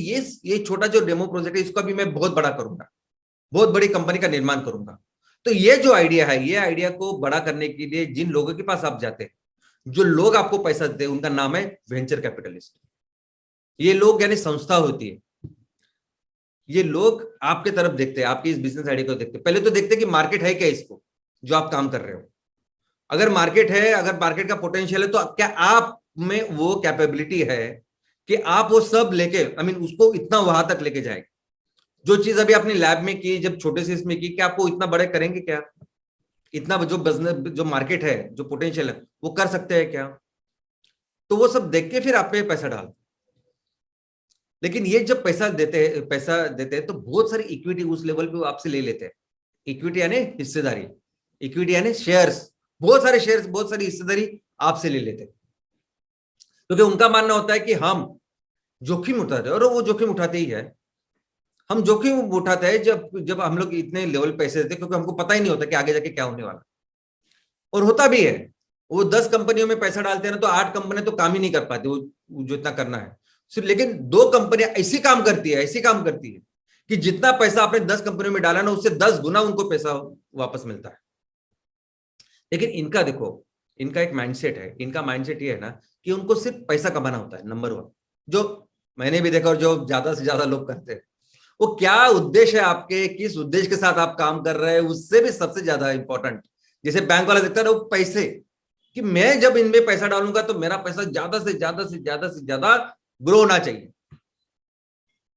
Speaker 1: ये छोटा जो डेमो प्रोजेक्ट है इसको अभी मैं बहुत बड़ा करूंगा, बहुत बड़ी कंपनी का निर्माण करूंगा। तो ये जो आइडिया है, ये आइडिया को बड़ा करने के लिए जिन लोगों के पास आप जाते हैं, जो लोग आपको पैसा देते हैं, उनका नाम है वेंचर कैपिटलिस्ट। ये लोग यानी संस्था होती है, ये लोग आपके तरफ देखते हैं, आपकी इस बिजनेस आइडिया को देखते हैं। पहले तो देखते हैं कि मार्केट है क्या इसको, जो आप काम कर रहे हो। अगर मार्केट है, अगर मार्केट का पोटेंशियल है, तो क्या आप में वो कैपेबिलिटी है कि आप वो सब लेके, उसको इतना वहां तक लेके जाएंगे। जो चीज अभी आपने लैब में की, जब छोटे से इसमें की, क्या आपको इतना बड़े करेंगे क्या? इतना जो बिजनेस, जो मार्केट है, जो पोटेंशियल है, वो कर सकते हैं क्या? तो वो सब देख के फिर आप पे पैसा डाल। लेकिन ये जब पैसा देते हैं तो बहुत सारी इक्विटी उस लेवल पे वो आपसे ले लेते हैं। इक्विटी यानी हिस्सेदारी, इक्विटी यानी शेयर्स, बहुत सारे शेयर्स, बहुत सारी हिस्सेदारी आपसे ले लेते हैं, क्योंकि उनका मानना होता है कि हम जोखिम उठाते हैं, और वो जोखिम उठाते ही है। हम जोखिम उठाते हैं जब हम लोग इतने लेवल पैसे देते हैं, क्योंकि हमको पता ही नहीं होता कि आगे जाके क्या होने वाला, और होता भी है। वो 10 कंपनियों में पैसा डालते हैं ना, तो 8 कंपनियां तो काम ही नहीं कर पाती वो जो इतना करना है। लेकिन 2 कंपनियां ऐसी काम करती है कि जितना पैसा आपने 10 कंपनियों में डाला ना, उससे 10 गुना उनको पैसा वापस मिलता है। लेकिन इनका देखो, इनका एक माइंडसेट है। इनका माइंडसेट ये है ना कि उनको सिर्फ पैसा कमाना होता है, नंबर 1, जो मैंने भी देखा और जो ज्यादा से ज्यादा लोग करते हैं। वो क्या उद्देश्य है आपके, किस उद्देश्य के साथ आप काम कर रहे हैं, उससे भी सबसे ज्यादा इंपॉर्टेंट, जैसे बैंक वाला देखता है ना, वो पैसे, कि मैं जब इनमें पैसा डालूंगा तो मेरा पैसा ज्यादा से ज्यादा ग्रो होना चाहिए।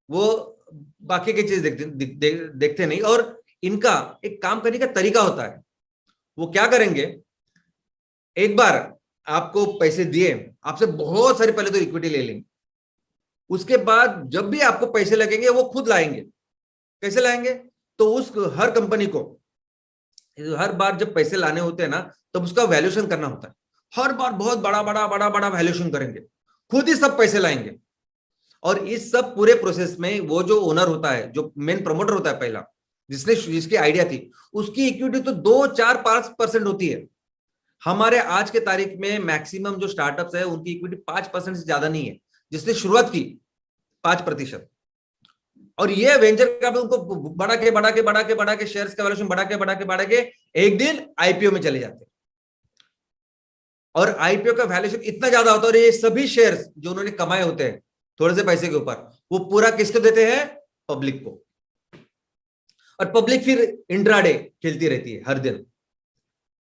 Speaker 1: वो बाकी की चीज देखते नहीं। और इनका एक काम करने का तरीका होता है। वो क्या करेंगे, एक बार आपको पैसे दिए, आपसे बहुत सारी पहले तो इक्विटी ले लेंगे, उसके बाद जब भी आपको पैसे लगेंगे वो खुद लाएंगे। कैसे लाएंगे? तो उस हर कंपनी को हर बार जब पैसे लाने होते हैं ना, तब उसका वैल्यूएशन करना होता है। हर बार बहुत बड़ा वैल्यूएशन करेंगे, खुद ही सब पैसे लाएंगे। और इस सब पूरे प्रोसेस में वो जो ओनर होता है, जो मेन प्रमोटर होता है पहला, जिसकी आइडिया थी, उसकी इक्विटी तो 2, 4, 5% होती है। हमारे आज के तारीख में मैक्सिमम जो स्टार्टअप्स है, उनकी इक्विटी 5% से ज्यादा नहीं है, जिसने शुरुआत की 5%। और ये वेंचर कैपिटल उनको बढ़ा के शेयर्स का वैल्यूएशन बढ़ा के एक दिन आईपीओ में चले जाते हैं। और आईपीओ का वैल्यूएशन इतना ज्यादा होता है, और ये सभी शेयर्स जो उन्होंने कमाए होते हैं थोड़े से पैसे के ऊपर, वो पूरा किसको देते हैं? पब्लिक को। और पब्लिक फिर इंट्राडे खेलती रहती है हर दिन।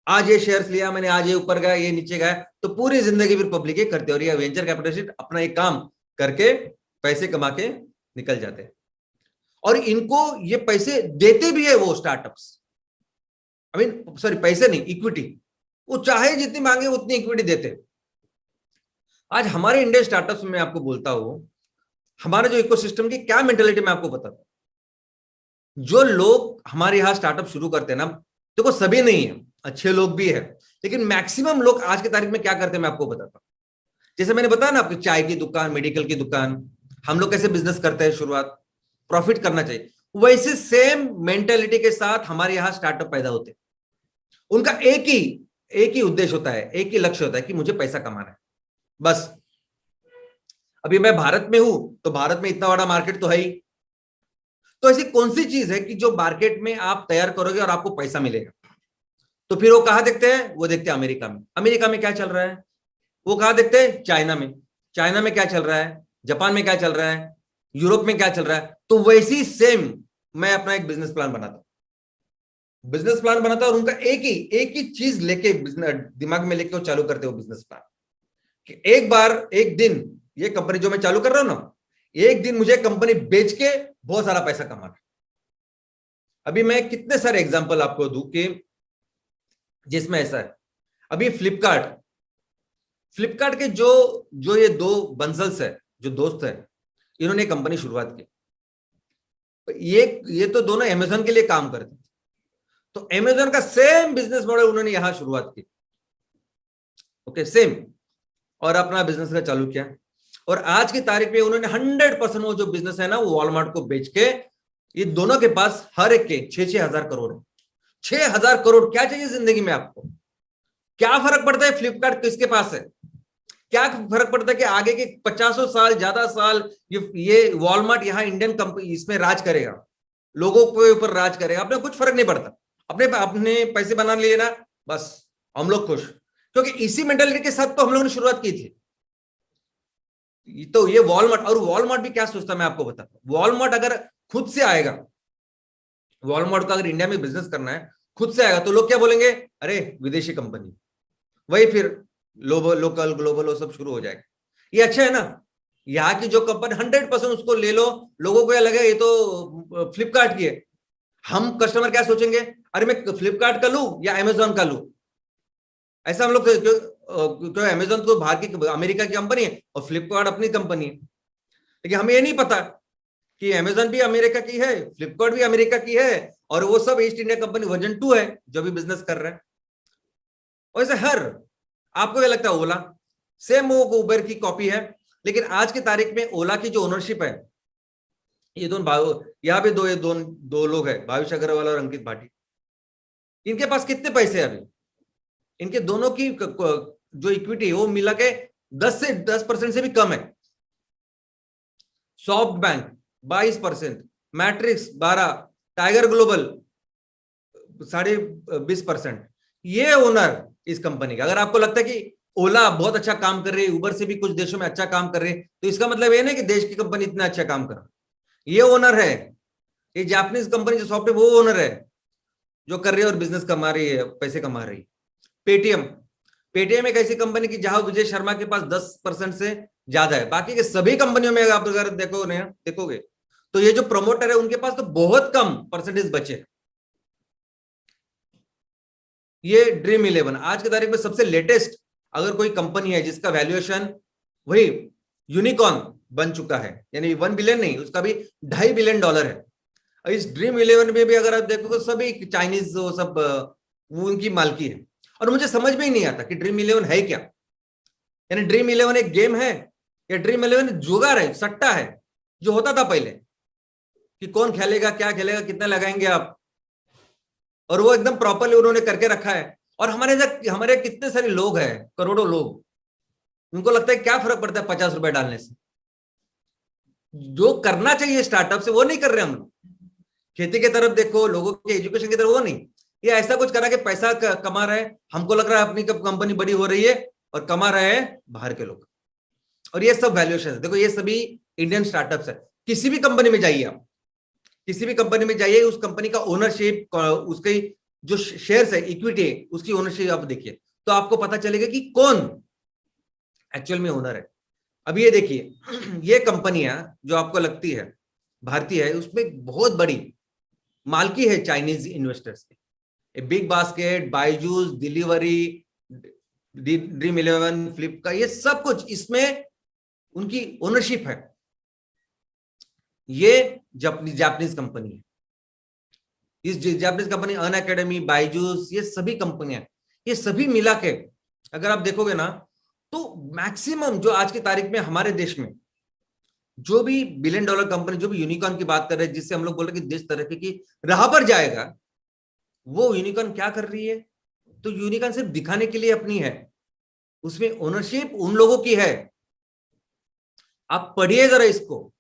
Speaker 1: आज ये शेयर्स लिया मैंने, आज ये ऊपर गया, ये नीचे गया, तो पूरी जिंदगी फिर पब्लिक ही करते हैं। और ये वेंचर कैपिटलिस्ट अपना एक काम करके पैसे कमा के निकल जाते हैं। और इनको ये पैसे देते भी है वो स्टार्टअप्स, आई मीन सॉरी पैसे नहीं, इक्विटी। वो चाहे जितनी मांगे उतनी इक्विटी देते। आज हमारे इंडियन स्टार्टअप्स में आपको बोलता हूं, हमारे जो इकोसिस्टम की क्या मेंटेलिटी मैं आपको बताता हूं। जो लोग हमारे यहां स्टार्टअप शुरू करते हैं ना, देखो सभी नहीं है, अच्छे लोग भी है, लेकिन मैक्सिमम लोग आज की तारीख में क्या करते हैं मैं आपको बताता हूं। जैसे मैंने बताया ना आपको, चाय की दुकान, मेडिकल की दुकान, हम लोग कैसे बिजनेस करते हैं शुरुआत, प्रॉफिट करना चाहिए, वैसे सेम मेंटेलिटी के साथ हमारे यहां स्टार्टअप पैदा होते हैं। उनका एक ही उद्देश्य होता है, एक ही लक्ष्य होता है कि मुझे पैसा कमाना है बस। अभी मैं भारत में हूं तो भारत में इतना बड़ा मार्केट तो है ही, तो ऐसी कौन सी चीज है कि जो मार्केट में आप तैयार करोगे और आपको पैसा मिलेगा। तो फिर वो कहां देखते हैं, वो देखते हैं अमेरिका में। अमेरिका में क्या चल रहा है, वो कहां देखते हैं, चाइना में। चाइना में क्या चल रहा है, जापान में क्या चल रहा है, यूरोप में क्या चल रहा है। तो वैसी सेम मैं अपना एक बिजनेस प्लान बनाता और उनका एक ही चीज लेके दिमाग में लेके वो चालू करते हो बिजनेस प्लान, कि एक दिन ये कंपनी जो मैं चालू कर रहा हूं ना, एक दिन मुझे कंपनी बेच के बहुत सारा पैसा कमाना। अभी मैं कितने सारे एग्जांपल आपको दूं कि जिसमें ऐसा है। अभी फ्लिपकार्ट के जो ये दो बंजल्स है, जो दोस्त है, इन्होंने कंपनी शुरुआत की। ये तो दोनों अमेजन के लिए काम करते थे, तो अमेजन का सेम बिजनेस मॉडल उन्होंने यहां शुरुआत की, ओके सेम, और अपना बिजनेस का चालू किया। और आज की तारीख में उन्होंने 100% वो जो बिजनेस है ना, वो वॉलमार्ट को बेच के, ये दोनों के पास हर एक के 6,000 करोड़ है। 6,000 करोड़ क्या चाहिए जिंदगी में आपको। क्या फर्क पड़ता है फ्लिपकार्ट किसके पास है, क्या फर्क पड़ता है कि आगे के 50 साल, ज्यादा साल ये वॉलमार्ट यहाँ इंडियन कंपनी इसमें राज करेगा, लोगों के ऊपर राज करेगा। अपने कुछ फर्क नहीं पड़ता, अपने पैसे बना लिए ना, बस हम लोग खुश। क्योंकि इसी मेंटालिटी के साथ तो हम लोगों ने शुरुआत की थी। तो ये वॉलमार्ट भी क्या सोचता है मैं आपको बताता हूं। वॉलमार्ट अगर खुद से आएगा, वॉलमार्ट का अगर इंडिया में बिजनेस करना है, खुद से आएगा, तो लोग क्या बोलेंगे, अरे विदेशी कंपनी, वही फिर लोकल ग्लोबल वो सब शुरू हो जाएगा। ये अच्छा है ना, यहाँ की जो कंपनी 100% उसको ले लो, लोगों को यह लगे ये तो फ्लिपकार्ट की है। हम कस्टमर क्या सोचेंगे, अरे मैं फ्लिपकार्ट का लूं या अमेजोन का लूं। ऐसा हम लोग, क्यों अमेजोन तो बाहर की अमेरिका की कंपनी है और फ्लिपकार्ट अपनी कंपनी है, लेकिन हमें ये नहीं पता कि अमेजोन भी अमेरिका की है, फ्लिपकार्ट भी अमेरिका की है, और वो सब ईस्ट इंडिया कंपनी वर्जन 2 है जो भी बिजनेस कर रहे हैं। वैसे आपको क्या लगता है, ओला सेम वो उबर की कॉपी है। लेकिन आज की तारीख में ओला की जो ओनरशिप है, ये यहाँ पे दो लोग हैं, भाविश अग्रवाल और अंकित भाटी। इनके पास कितने पैसे हैं अभी, इनके दोनों की जो इक्विटी है वो मिला के 10% से भी कम है। Soft bank 22%, matrix 12%, tiger global 20.5%। ये ओनर इस कंपनी का। अगर आपको लगता है कि ओला बहुत अच्छा काम कर रही है, उबर से भी कुछ देशों में अच्छा काम कर रही है, तो इसका मतलब ये नहीं कि देश की कंपनी इतना अच्छा काम कर रहा है। ये ओनर है, ये जापानीज कंपनी जो सॉफ्टवेयर, वो ओनर है जो कर रही है और बिजनेस कमा रही है, पैसे कमा रही है। पेटीएम एक ऐसी कंपनी की जहां विजय शर्मा के पास 10% से ज्यादा है। बाकी के सभी कंपनियों में आप अगर देखोगे तो ये जो प्रमोटर है उनके पास तो बहुत कम परसेंटेज बचे। ये ड्रीम 11 आज की तारीख में सबसे लेटेस्ट अगर कोई कंपनी है जिसका वैल्यूएशन वही यूनिकॉर्न बन चुका है, यानी 1 बिलियन नहीं, उसका भी $2.5 बिलियन है। इस ड्रीम 11 में भी अगर आप देखो तो सभी चाइनीज वो सब वो उनकी मालकी है। और मुझे समझ में ही नहीं आता कि ड्रीम 11 है क्या, यानी ड्रीम 11 एक गेम है या ड्रीम 11 जुगाड़ है, सट्टा है, जो होता था पहले कि कौन खेलेगा, क्या खेलेगा, कितना लगाएंगे आप, और वो एकदम प्रॉपरली उन्होंने करके रखा है। और हमारे कितने सारे लोग हैं, करोड़ों लोग, उनको लगता है क्या फर्क पड़ता है 50 रुपए डालने से। जो करना चाहिए स्टार्टअप से वो नहीं कर रहे हम लोग। खेती की तरफ देखो, लोगों के एजुकेशन की तरफ, वो नहीं। ये ऐसा कुछ करा के पैसा कमा रहे हैं, हमको लग रहा है अपनी कंपनी बड़ी हो रही है, और कमा रहे हैं बाहर के लोग। और ये सब वैल्यूएशन है, देखो ये सभी इंडियन स्टार्टअप्स है। किसी भी कंपनी में जाइए आप, किसी भी कंपनी में जाइए, उस कंपनी का ओनरशिप, उसकी जो शेयर्स है, इक्विटी है, उसकी ओनरशिप आप देखिए, तो आपको पता चलेगा कि कौन एक्चुअल में ओनर है। अब ये देखिए, ये कंपनियां जो आपको लगती है भारतीय है, उसमें बहुत बड़ी मालकी है चाइनीज इन्वेस्टर्स की। Big basket, Byju's, delivery, dream 11, flip का, ये सब कुछ इसमें उनकी ओनरशिप है। ये जापानीज कंपनी है। इस जापानीज कंपनी अन अकेडमी, बायजूस, ये सभी कंपनियां, ये सभी मिला के अगर आप देखोगे ना, तो मैक्सिमम जो आज की तारीख में हमारे देश में जो भी $1 बिलियन कंपनी, जो भी यूनिकॉर्न की बात कर रहे हैं, जिससे हम लोग बोल रहे हैं कि देश तरक्की की राह पर जाएगा, वो यूनिकॉर्न क्या कर रही है? तो यूनिकॉर्न सिर्फ दिखाने के लिए अपनी है, उसमें ओनरशिप उन लोगों की है। आप पढ़िए जरा इसको,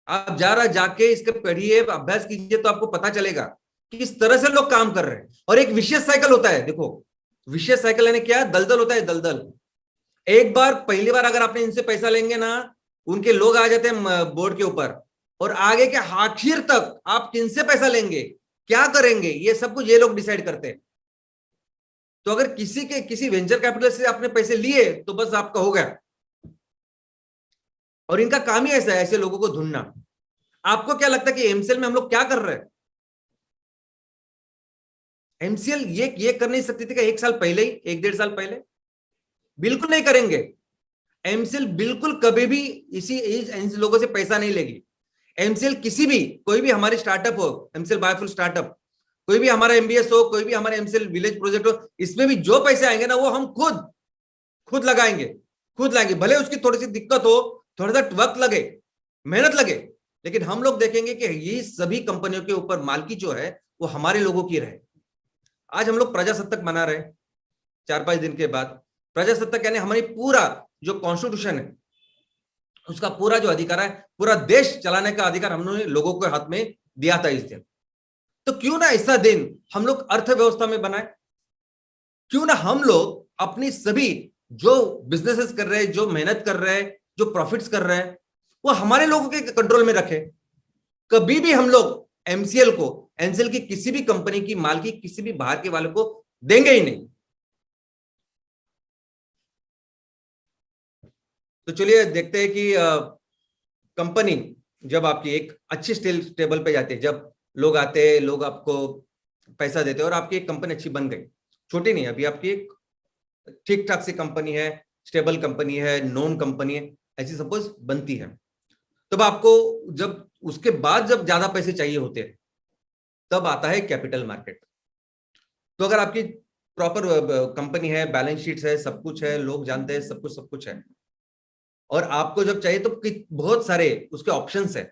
Speaker 1: आप जाके इसके पढ़िए, अभ्यास कीजिए, तो आपको पता चलेगा कि किस तरह से लोग काम कर रहे हैं। और एक विशेष साइकिल होता है, देखो विशेष साइकिल यानी क्या? दलदल होता है, दलदल। एक बार, पहली बार अगर आपने इनसे पैसा लेंगे ना, उनके लोग आ जाते हैं बोर्ड के ऊपर, और आगे के आखिर तक आप किनसे पैसा लेंगे, क्या करेंगे, ये सब कुछ ये लोग डिसाइड करते हैं। तो अगर किसी वेंचर कैपिटल से आपने पैसे लिए, तो बस आपका हो गया। और इनका काम ही ऐसा है, ऐसे लोगों को ढूंढना। आपको क्या लगता है कि एमसीएल में हम लोग क्या कर रहे हैं? एमसीएल ये कर नहीं सकती थी क्या 1 साल पहले ही, 1-1.5 साल पहले? बिल्कुल नहीं करेंगे। एमसीएल बिल्कुल कभी भी इन लोगों से पैसा नहीं लेगी। एमसीएल किसी भी, कोई भी हमारी स्टार्टअप हो, एमसीएल बायोफुल स्टार्टअप, कोई भी हमारा एमबीएस हो, कोई भी हमारा एमसीएल विलेज प्रोजेक्ट हो, इसमें भी जो पैसे आएंगे ना, वो हम खुद लगाएंगे, खुद लाएंगे। भले उसकी थोड़ी सी दिक्कत हो, थोड़ा सा वक्त लगे, मेहनत लगे, लेकिन हम लोग देखेंगे कि ये सभी कंपनियों के ऊपर मालकी जो है वो हमारे लोगों की रहे। आज हम लोग प्रजासत्ताक मना रहे 4-5 दिन के बाद। प्रजासत्ताक यानी हमारी पूरा जो कॉन्स्टिट्यूशन है, उसका पूरा जो अधिकार है, पूरा देश चलाने का अधिकार हमने लोगों के हाथ में दिया था इस दिन। तो क्यों ना ऐसा दिन हम लोग अर्थव्यवस्था में बनाए? क्यों ना हम लोग अपनी सभी जो बिजनेसेस कर रहे हैं, जो मेहनत कर रहे हैं, जो प्रॉफिट्स कर रहे हैं, वो हमारे लोगों के कंट्रोल में रखे। कभी भी हम लोग एमसीएल की किसी भी कंपनी की मालकी किसी भी बाहर के वाले को देंगे ही नहीं। तो चलिए देखते हैं कि कंपनी जब आपकी एक अच्छी स्टेबल पे जाती है, जब लोग आते हैं, लोग आपको पैसा देते हैं, और आपकी एक कंपनी अच्छी बन गई, छोटी नहीं, अभी आपकी एक ठीक ठाक सी कंपनी है, स्टेबल कंपनी है, नोन कंपनी है, ऐसी सपोज बनती है, तब आपको जब उसके बाद जब ज्यादा पैसे चाहिए होते हैं, तब आता है कैपिटल मार्केट। तो अगर आपकी प्रॉपर कंपनी है, बैलेंस शीट्स है, सब कुछ है, लोग जानते हैं, सब कुछ है, और आपको जब चाहिए तो बहुत सारे उसके ऑप्शंस है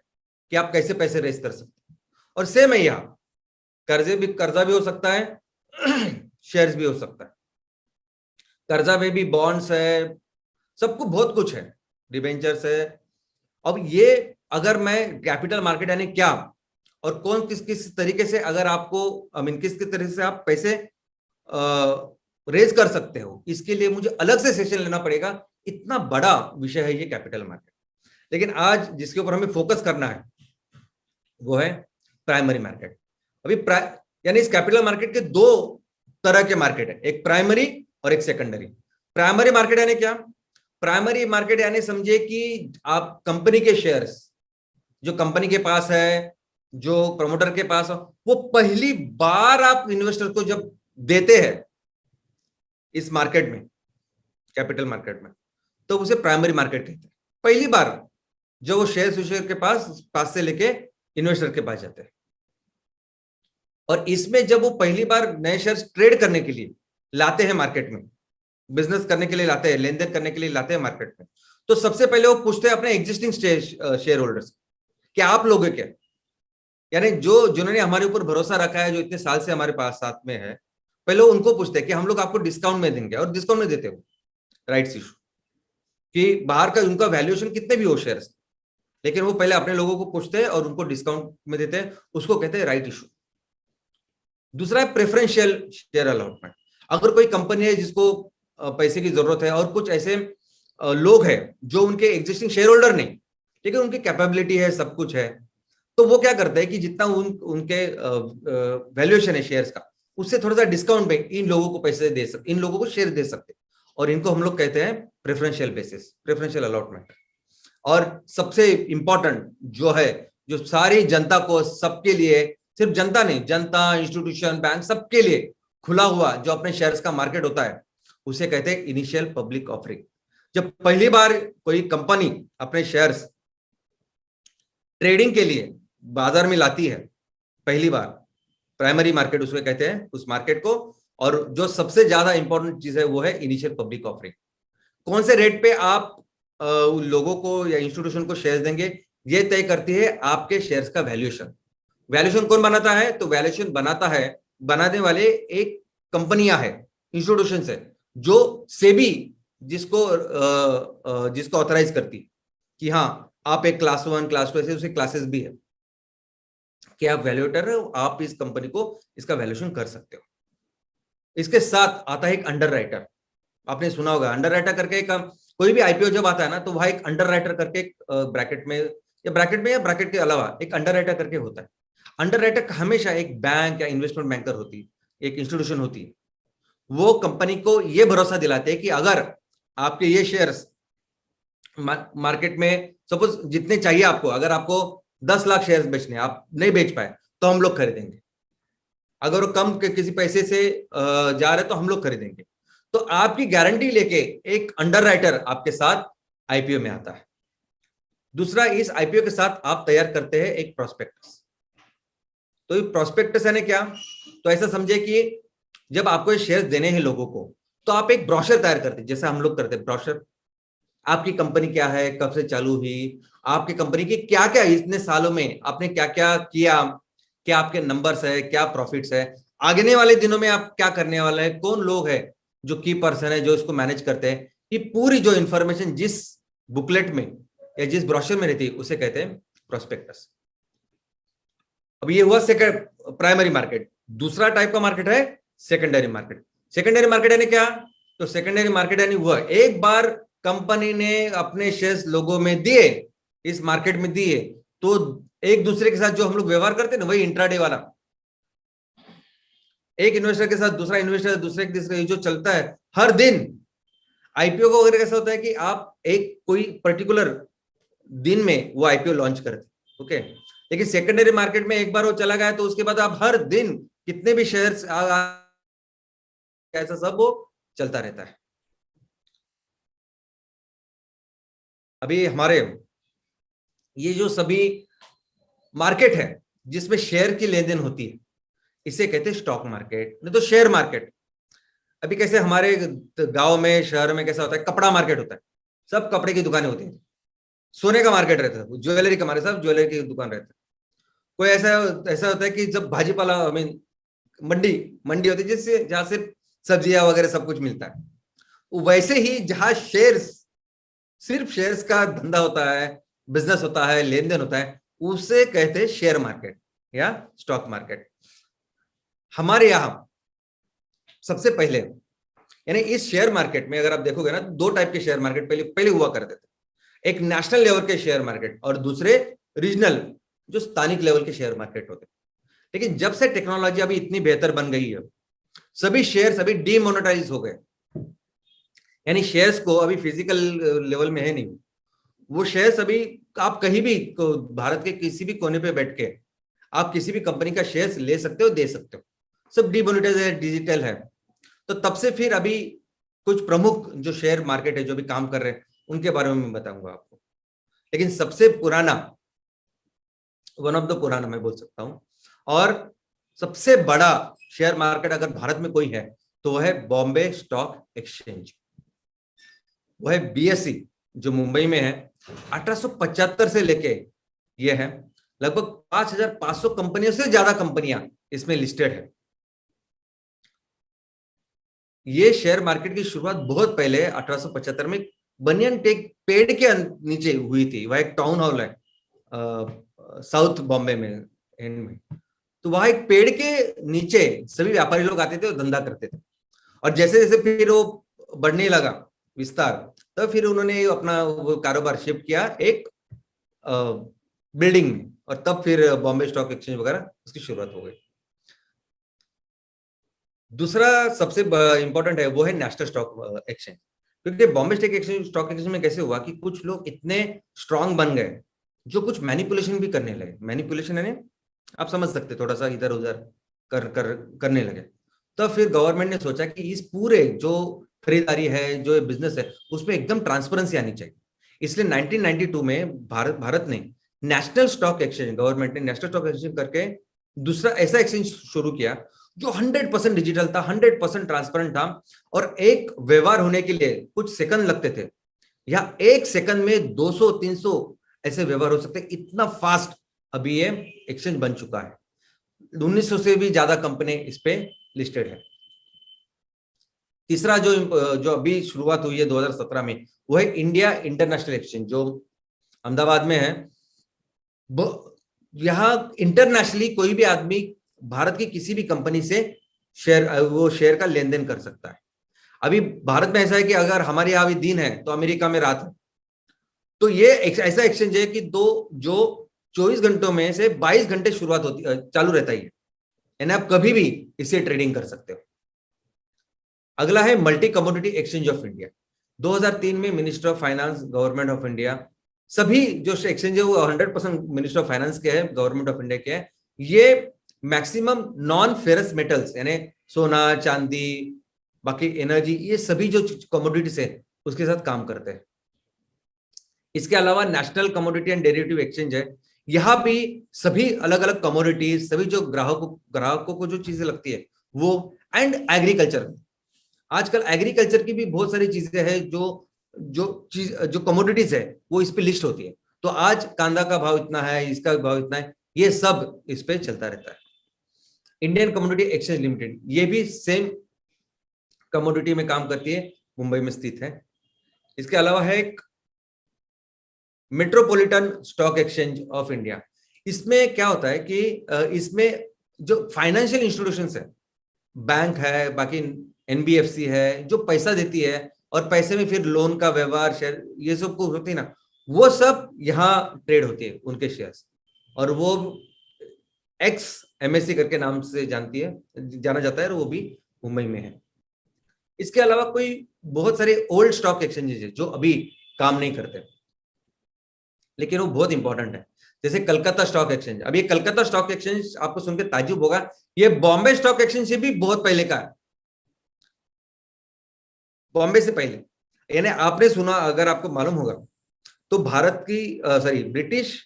Speaker 1: कि आप कैसे पैसे रेज कर सकते हैं। और सेम है यहाँ, कर्जा भी हो सकता है, शेयर्स भी हो सकता है। कर्जा में भी बॉन्ड्स है, सबको बहुत कुछ है, डिबेंचर्स है। अब ये अगर मैं कैपिटल मार्केट यानी क्या, और कौन किस किस तरीके से, अगर आपको किस किस तरीके से आप पैसे रेज कर सकते हो, इसके लिए मुझे अलग से सेशन लेना पड़ेगा। इतना बड़ा विषय है ये कैपिटल मार्केट। लेकिन आज जिसके ऊपर हमें फोकस करना है वो है प्राइमरी मार्केट। अभी यानी इस कैपिटल मार्केट के 2 तरह के मार्केट है, एक प्राइमरी और एक सेकेंडरी। प्राइमरी मार्केट यानी क्या? प्राइमरी मार्केट यानी समझिए कि आप कंपनी के शेयर्स जो कंपनी के पास है, जो प्रमोटर के पास हो, वो पहली बार आप इन्वेस्टर को जब देते हैं इस मार्केट में, कैपिटल मार्केट में, तो उसे प्राइमरी मार्केट कहते हैं। पहली बार जो वो शेयर के पास से लेके इन्वेस्टर के पास जाते हैं, और इसमें जब वो पहली बार नए शेयर ट्रेड करने के लिए लाते हैं मार्केट में, बिजनेस करने के लिए लाते हैं, लेन देन करने के लिए लाते हैं मार्केट में, तो सबसे पहले वो पूछते हैं अपने एग्जिस्टिंग शेयर होल्डर्स कि आप लोग क्या, यानी जिन्होंने हमारे ऊपर भरोसा रखा है, जो इतने साल से हमारे पास साथ में है, पहले उनको पूछते हैं कि हम लोग आपको डिस्काउंट में देंगे, और डिस्काउंट में देते हो राइट्स इशू, कि बाहर का उनका वैल्यूएशन कितने भी हो शेयर्स, लेकिन वो पहले अपने लोगों को पूछते हैं और उनको डिस्काउंट में देते हैं, उसको कहते हैं राइट इशू। दूसरा है प्रेफरेंशियल शेयर अलॉटमेंट। अगर कोई कंपनी है जिसको पैसे की जरूरत है, और कुछ ऐसे लोग हैं जो उनके एग्जिस्टिंग शेयर होल्डर नहीं, ठीक है, उनकी कैपेबिलिटी है, सब कुछ है, तो वो क्या करते हैं कि जितना उनके वैल्यूएशन है शेयर्स का, उससे थोड़ा सा डिस्काउंट में इन लोगों को पैसे दे सकते, इन लोगों को शेयर दे सकते, और इनको हम लोग कहते हैं प्रेफरेंशियल बेसिस, प्रेफरेंशियल अलॉटमेंट। और सबसे इंपॉर्टेंट जो है जो सारी जनता को, सबके लिए, सिर्फ जनता नहीं, जनता, इंस्टीट्यूशन, बैंक, सबके लिए खुला हुआ जो अपने शेयर्स का मार्केट होता है, उसे कहते हैं इनिशियल पब्लिक ऑफरिंग। जब पहली बार कोई कंपनी अपने शेयर्स ट्रेडिंग के लिए बाजार में लाती है, पहली बार, प्राइमरी मार्केट उसको कहते हैं, उस मार्केट को। और जो सबसे ज्यादा इंपॉर्टेंट चीज है वो है इनिशियल पब्लिक ऑफरिंग। कौन से रेट पे आप लोगों को या इंस्टीट्यूशन को शेयर्स देंगे, ये तय करती है आपके शेयर्स का वैल्यूएशन। वैल्यूएशन कौन बनाता है? तो वैल्यूएशन बनाता है, बनाने वाले एक कंपनियां है, इंस्टीट्यूशन है, जो सेबी जिसको ऑथराइज करती कि हाँ आप एक क्लास 1, क्लास 2, ऐसे उसे क्लासेस भी है कि आप वैल्यूएटर हो, आप इस कंपनी को इसका वैल्यूएशन कर सकते हो। इसके साथ आता है एक अंडर राइटर। आपने सुना होगा अंडर राइटर करके, एक कोई भी आईपीओ जब आता है ना, तो वहां एक अंडर राइटर करके एक ब्रैकेट में या ब्रैकेट के अलावा एक अंडर राइटर करके होता है। अंडर राइटर हमेशा एक बैंक या इन्वेस्टमेंट बैंकर होती है, एक इंस्टीट्यूशन होती है। वो कंपनी को ये भरोसा दिलाते हैं कि अगर आपके ये शेयर्स मार्केट में सपोज जितने चाहिए आपको, अगर आपको 10 लाख शेयर्स बेचने, आप नहीं बेच पाए तो हम लोग खरीदेंगे। अगर वो कम के किसी पैसे से जा रहे तो हम लोग खरीदेंगे। तो आपकी गारंटी लेके एक अंडर राइटर आपके साथ आईपीओ में आता है। दूसरा, इस आईपीओ के साथ आप तैयार करते हैं एक प्रोस्पेक्टस। तो ये प्रोस्पेक्टस यानी क्या? तो ऐसा समझे कि जब आपको ये शेयर्स देने हैं लोगों को, तो आप एक ब्रोशर तैयार करते हैं, जैसे हम लोग करते हैं ब्रोशर। आपकी कंपनी क्या है, कब से चालू हुई, आपकी कंपनी की क्या क्या इतने सालों में आपने क्या क्या किया, क्या आपके नंबर्स है, क्या प्रॉफिट्स है, आगे वाले दिनों में आप क्या करने वाले हैं, कौन लोग हैं जो की पर्सन है जो इसको मैनेज करते हैं। ये पूरी जो इंफॉर्मेशन जिस बुकलेट में या जिस ब्रोशर में रहती है उसे कहते हैं प्रोस्पेक्टस। अब ये हुआ सेकंड प्राइमरी मार्केट। दूसरा टाइप का मार्केट है सेकेंडरी मार्केट। सेकेंडरी मार्केट यानी क्या? तो सेकेंडरी मार्केट यानी वह एक बार कंपनी ने अपने शेयर्स लोगों में दिए, इस मार्केट में दिए, तो एक दूसरे के साथ जो हम लोग व्यवहार करते हैं ना, वही इंट्राडे वाला। एक इन्वेस्टर के साथ दूसरा इन्वेस्टर, दूसरे के तीसरे, जो चलता है हर दिन। आईपीओ का वगैरह कैसा होता है कि आप एक कोई पर्टिकुलर दिन में वो आईपीओ लॉन्च करते, ओके। लेकिन सेकेंडरी मार्केट में एक बार वो चला गया तो उसके बाद आप हर दिन कितने भी शेयर्स ऐसा सब वो चलता रहता है। अभी हमारे ये जो सभी मार्केट है जिसमें शेयर की लेन देन होती है, इसे कहते हैं स्टॉक मार्केट, नहीं तो शेयर मार्केट। अभी कैसे हमारे गांव में, शहर में कैसा होता है, कपड़ा मार्केट होता है, सब कपड़े की दुकानें होती हैं। सोने का मार्केट रहता है, ज्वेलरी का मार्केट, सब ज्वेलरी की दुकान रहता है। कोई ऐसा ऐसा होता है कि जब भाजीपाला, आई मीन मंडी मंडी होती है, जिससे जहां से सब्जियां वगैरह सब कुछ मिलता है। वैसे ही जहां शेयर्स, सिर्फ शेयर्स का धंधा होता है, बिजनेस होता है, लेन देन होता है, उसे कहते हैं शेयर मार्केट या स्टॉक मार्केट। हमारे यहां सबसे पहले, यानी इस शेयर मार्केट में अगर आप देखोगे ना, दो टाइप के शेयर मार्केट पहले हुआ करते थे। एक नेशनल लेवल के शेयर मार्केट और दूसरे रीजनल, जो स्थानिक लेवल के शेयर मार्केट होते। लेकिन जब से टेक्नोलॉजी अभी इतनी बेहतर बन गई है, सभी शेयर्स अभी डीमोनेटाइज हो गए। यानी शेयर्स को अभी फिजिकल लेवल में है नहीं, वो शेयर्स अभी आप कहीं भी भारत के किसी भी कोने पे बैठ के आप किसी भी कंपनी का शेयर्स ले सकते हो, दे सकते हो, सब डीमोनेटाइज है, डिजिटल है। तो तब से फिर अभी कुछ प्रमुख जो शेयर मार्केट है जो भी काम कर रहे हैं, उनके बारे में मैं बताऊंगा आपको। लेकिन सबसे पुराना, वन ऑफ द पुराना मैं बोल सकता हूं, और सबसे बड़ा शेयर मार्केट अगर भारत में कोई है तो वह है बॉम्बे स्टॉक एक्सचेंज। वह है बीएसई, जो मुंबई में है। 1875 से लेके ये है, लगभग 5500 कंपनियों से ज्यादा कंपनियां इसमें लिस्टेड है। ये शेयर मार्केट की शुरुआत बहुत पहले 1875 में बनियन टेक पेड़ के नीचे हुई थी। वह एक टाउन हॉल है साउथ बॉम्बे में, एंड में। तो वहां एक पेड़ के नीचे सभी व्यापारी लोग आते थे और धंधा करते थे। और जैसे जैसे फिर वो बढ़ने लगा विस्तार, तब फिर उन्होंने अपना वो कारोबार शिफ्ट किया एक बिल्डिंग में, और तब फिर बॉम्बे स्टॉक एक्सचेंज वगैरह उसकी शुरुआत हो गई। दूसरा सबसे इंपॉर्टेंट है वो है नेशनल स्टॉक एक्सचेंज। क्योंकि बॉम्बे स्टॉक एक्सचेंज में कैसे हुआ कि कुछ लोग इतने स्ट्रांग बन गए जो कुछ मैनिपुलेशन भी करने लगे। मैनिपुलेशन यानी आप समझ सकते, थोड़ा सा इधर उधर करने लगे। तो फिर गवर्नमेंट ने सोचा कि इस पूरे जो खरीदारी है, जो बिजनेस है, उसमें एकदम ट्रांसपेरेंसी आनी चाहिए। इसलिए 1992 में भारत ने नेशनल स्टॉक एक्सचेंज, गवर्नमेंट ने नेशनल स्टॉक एक्सचेंज करके दूसरा ऐसा एक्सचेंज शुरू किया जो 100% डिजिटल था, 100% ट्रांसपेरेंट था, और एक व्यवहार होने के लिए कुछ सेकंड लगते थे, या एक सेकंड में 200-300 ऐसे व्यवहार हो सकते, इतना फास्ट अभी ये एक्सचेंज बन चुका है। 1900 से भी ज्यादा कंपनी इस पे लिस्टेड है। तीसरा जो अभी शुरुआत हुई है 2017 में, वो है इंडिया इंटरनेशनल एक्सचेंज, जो अहमदाबाद में है। यहां इंटरनेशनली कोई भी आदमी भारत की किसी भी कंपनी से शेयर का लेन देन कर सकता है। अभी भारत में ऐसा है कि अगर हमारे यहाँ भी दिन है तो अमेरिका में रात है। तो ये ऐसा एक्सचेंज है कि जो 24 घंटों में से 22 घंटे शुरुआत होती चालू रहता ही है, यानी आप कभी भी इसे ट्रेडिंग कर सकते हो। अगला है multi commodity exchange of India. 2003 में minister of finance, government of India, सभी जो एक्सचेंज है वो 100% मिनिस्टर ऑफ फाइनेंस के है, गवर्नमेंट ऑफ इंडिया के है। ये मैक्सिमम नॉन फेरस मेटल्स यानी सोना, चांदी, बाकी एनर्जी, ये सभी जो कमोडिटीज है उसके साथ काम करते हैं। इसके अलावा national commodity and derivative exchange है। यहां भी सभी अलग अलग कमोडिटीज, सभी जो ग्राहकों को जो चीजें लगती है वो, एंड एग्रीकल्चर। आजकल एग्रीकल्चर की भी बहुत सारी चीजें हैं जो कमोडिटीज है वो इस पे लिस्ट होती है। तो आज कांदा का भाव इतना है, इसका भाव इतना है, ये सब इस पे चलता रहता है। इंडियन कमोडिटी एक्सचेंज लिमिटेड, ये भी सेम कमोडिटी में काम करती है, मुंबई में स्थित है। इसके अलावा है एक metropolitan stock exchange of India. इसमें क्या होता है कि इसमें जो फाइनेंशियल इंस्टीट्यूशंस है, बैंक है, बाकी एनबीएफसी है, जो पैसा देती है और पैसे में फिर लोन का व्यवहार, शेयर, ये सब कुछ होती है ना, वो सब यहाँ ट्रेड होती है उनके शेयर्स, और वो एक्स एमएससी करके नाम से जाना जाता है, और वो भी मुंबई में है। इसके अलावा कोई बहुत सारे ओल्ड स्टॉक एक्सचेंजेस है जो अभी काम नहीं करते, लेकिन वो बहुत इंपॉर्टेंट है, जैसे कलकत्ता स्टॉक एक्सचेंज। अब ये कलकत्ता स्टॉक एक्सचेंज आपको सुनकर ताज्जुब होगा, ये बॉम्बे स्टॉक एक्सचेंज से भी बहुत पहले का है, बॉम्बे से पहले। यानी आपने सुना, अगर आपको मालूम होगा तो भारत की ब्रिटिश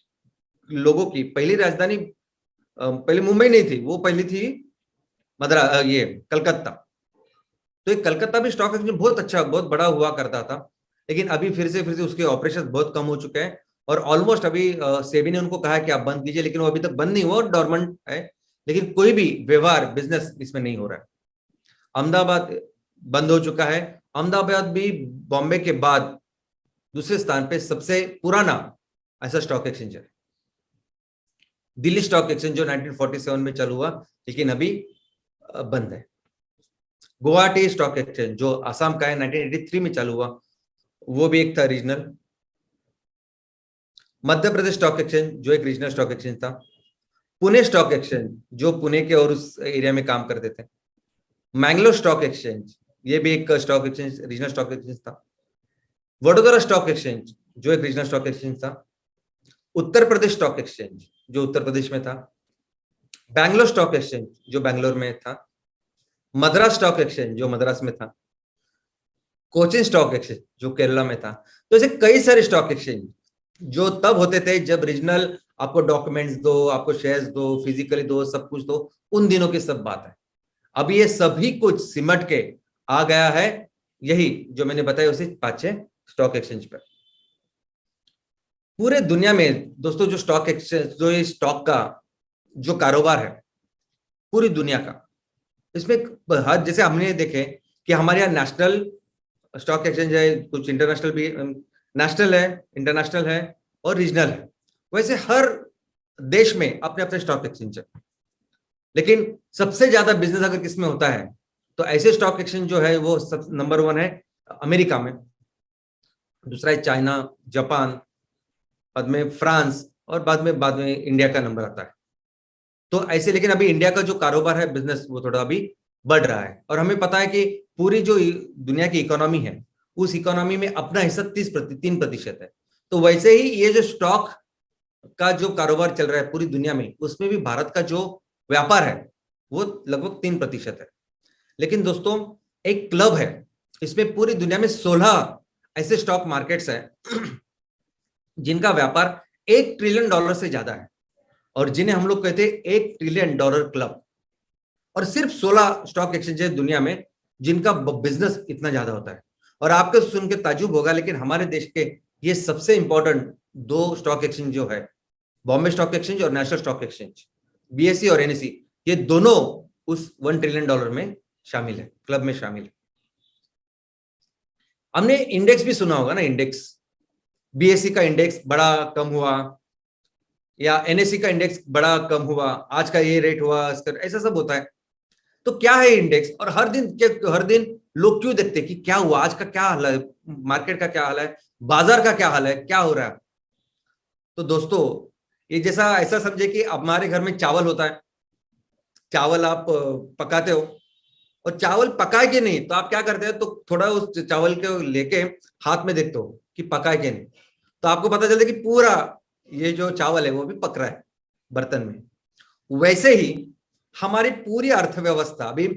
Speaker 1: लोगों की पहली राजधानी पहले मुंबई नहीं थी, वो पहली थी ये कलकत्ता। तो ये कलकत्ता भी स्टॉक एक्सचेंज बहुत अच्छा, बहुत बड़ा हुआ करता था, लेकिन अभी फिर से उसके ऑपरेशन बहुत कम हो चुके हैं, और ऑलमोस्ट अभी सेबी ने उनको कहा कि आप बंद कीजिए, लेकिन वो अभी तक बंद नहीं हुआ, डॉर्मेंट है, लेकिन कोई भी व्यवहार, बिजनेस इसमें नहीं हो रहा है। अहमदाबाद बंद हो चुका है। अहमदाबाद भी बॉम्बे के बाद दूसरे स्थान पे सबसे पुराना ऐसा स्टॉक एक्सचेंज है। दिल्ली स्टॉक एक्सचेंज जो 1947 में चालू हुआ, लेकिन अभी बंद है। गुवाहाटी स्टॉक एक्सचेंज जो आसाम का है, 1983 में चालू हुआ, वो भी एक था regional. Madhya Pradesh stock exchange जो एक रीजनल स्टॉक एक्सचेंज था। पुणे स्टॉक एक्सचेंज जो पुणे के और उस एरिया में काम करते थे। मैंगलोर स्टॉक एक्सचेंज, ये भी एक stock exchange, regional stock exchange था। वडोदरा स्टॉक एक्सचेंज जो एक रीजनल स्टॉक एक्सचेंज था। उत्तर प्रदेश स्टॉक एक्सचेंज जो उत्तर प्रदेश में था। बैंगलोर स्टॉक एक्सचेंज जो बैंगलोर में था। मद्रास स्टॉक एक्सचेंज जो मद्रास में था। कोचिन स्टॉक एक्सचेंज जो केरला में था। तो ऐसे कई सारे स्टॉक एक्सचेंज जो तब होते थे जब रीजनल आपको डॉक्यूमेंट्स दो, आपको शेयर्स दो, फिजिकली दो, सब कुछ दो, उन दिनों की सब बात है। अब ये सभी कुछ सिमट के आ गया है, यही जो मैंने बताया उसी 5-6 स्टॉक एक्सचेंज पर। पूरे दुनिया में दोस्तों जो स्टॉक एक्सचेंज, जो ये स्टॉक का जो कारोबार है पूरी दुनिया का, इसमें जैसे हमने देखे कि हमारे यहाँ नेशनल स्टॉक एक्सचेंज है, कुछ इंटरनेशनल भी, नेशनल है, इंटरनेशनल है और रीजनल है। वैसे हर देश में अपने अपने स्टॉक एक्सचेंज है, लेकिन सबसे ज्यादा बिजनेस अगर किसमें होता है तो ऐसे स्टॉक एक्सचेंज जो है वो सब नंबर 1 है अमेरिका में, दूसरा है चाइना, जापान, बाद में फ्रांस, और बाद में इंडिया का नंबर आता है। तो ऐसे, लेकिन अभी इंडिया का जो कारोबार है, बिजनेस, वो थोड़ा अभी बढ़ रहा है, और हमें पता है कि पूरी जो दुनिया की इकोनॉमी है उस इकोनॉमी में अपना हिस्सा 3% है। तो वैसे ही ये जो स्टॉक का जो कारोबार चल रहा है पूरी दुनिया में, उसमें भी भारत का जो व्यापार है वो लगभग 3% है। लेकिन दोस्तों एक क्लब है, इसमें पूरी दुनिया में 16 ऐसे स्टॉक मार्केट्स हैं जिनका व्यापार $1 ट्रिलियन से ज्यादा है, और जिन्हें हम लोग कहते हैं $1 ट्रिलियन क्लब। और सिर्फ 16 स्टॉक एक्सचेंज है दुनिया में जिनका बिजनेस इतना ज्यादा होता है। और आपको सुन के ताजुब होगा, लेकिन हमारे देश के ये सबसे इंपॉर्टेंट 2 स्टॉक एक्सचेंज जो है, बॉम्बे स्टॉक एक्सचेंज और नेशनल स्टॉक एक्सचेंज, बीएसई और एनएसई, ये दोनों उस $1 ट्रिलियन में शामिल है, क्लब में शामिल है। हमने इंडेक्स भी सुना होगा ना, इंडेक्स, बीएसई का इंडेक्स बड़ा कम हुआ या एनएसई का इंडेक्स बड़ा कम हुआ, आज का ये रेट हुआ, ऐसा सब होता है। तो क्या है इंडेक्स, और हर दिन लोग क्यों देखते हैं कि क्या हुआ, आज का क्या हाल है, मार्केट का क्या हाल है, बाजार का क्या हाल है, क्या हो रहा है। तो दोस्तों ये जैसा ऐसा समझे कि हमारे घर में चावल होता है, चावल आप पकाते हो, और चावल पकाए कि नहीं, तो आप क्या करते हैं, तो थोड़ा उस चावल के लेके हाथ में देखते हो कि पकाए कि नहीं, तो आपको पता चलता है कि पूरा ये जो चावल है वो भी पक रहा है बर्तन में। वैसे ही हमारी पूरी अर्थव्यवस्था, अभी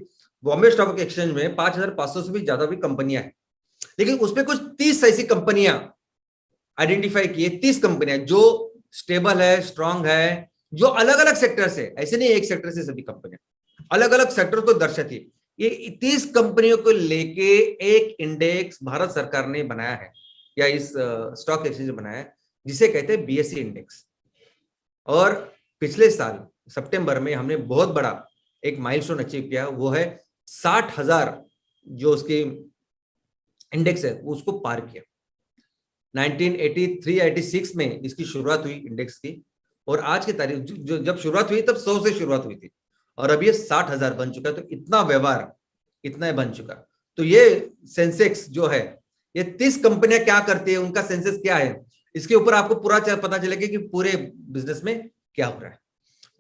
Speaker 1: बॉम्बे स्टॉक एक्सचेंज में 5,500 से भी ज्यादा भी कंपनियां हैं, लेकिन उसमें कुछ 30 ऐसी कंपनियां आइडेंटिफाई की है, 30 कंपनियां जो स्टेबल है, स्ट्रांग है, जो अलग अलग सेक्टर से, ऐसे नहीं एक सेक्टर से सभी कंपनियां, अलग अलग सेक्टर को दर्शाती है। ये 30 कंपनियों को लेके एक इंडेक्स भारत सरकार ने बनाया है, या इस स्टॉक एक्सचेंज ने बनाया है, जिसे कहते हैं बीएसई इंडेक्स। और पिछले साल सितंबर में हमने बहुत बड़ा एक माइलस्टोन अचीव किया, वो है 60,000 जो उसकी इंडेक्स है उसको पार किया। 1983-86 में इसकी शुरुआत हुई इंडेक्स की, और आज की तारीख जब शुरुआत हुई तब 100 से शुरुआत हुई थी, और अब ये 60,000 बन चुका है। तो इतना व्यवहार, इतना बन चुका। तो ये सेंसेक्स जो है, ये 30 कंपनियां क्या करती है, उनका सेंसेक्स क्या है, इसके ऊपर आपको पूरा पता चलेगा कि पूरे बिजनेस में क्या हो रहा है।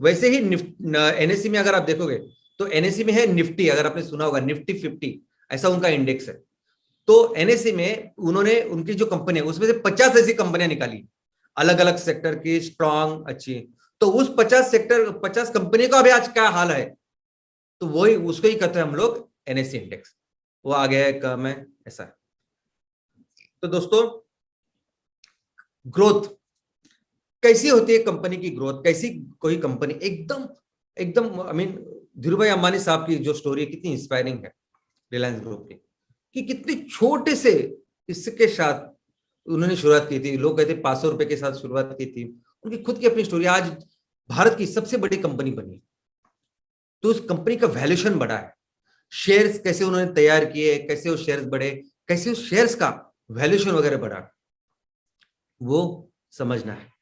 Speaker 1: वैसे ही एनएससी में अगर आप देखोगे तो एनएससी में है निफ्टी, अगर आपने सुना होगा निफ्टी 50, ऐसा उनका इंडेक्स है। तो एनएससी में उन्होंने उनकी जो कंपनी है उसमें से 50 ऐसी कंपनियां निकाली, अलग अलग सेक्टर की, स्ट्रांग, अच्छी। तो उस 50 कंपनी का अभी आज क्या हाल है, तो वही उसको ही कहते हैं हम लोग एनएससी इंडेक्स। वो आ गया है, कम है, ऐसा है। तो दोस्तों ग्रोथ कैसी होती है, कंपनी की ग्रोथ कैसी, कोई कंपनी एकदम एकदम आई मीन धीरू भाई अंबानी साहब की जो स्टोरी है कितनी इंस्पायरिंग है, रिलायंस ग्रुप की, कि कितने छोटे से इसके साथ उन्होंने शुरुआत की थी। लोग कहते 500 रुपए के साथ शुरुआत की थी, उनकी खुद की अपनी स्टोरी, आज भारत की सबसे बड़ी कंपनी बनी। तो उस कंपनी का वैल्यूएशन बढ़ा है, शेयर्स कैसे उन्होंने तैयार किए, कैसे वो शेयर्स बढ़े, कैसे उस शेयर्स का वैल्यूएशन वगैरह बढ़ा, वो समझना है।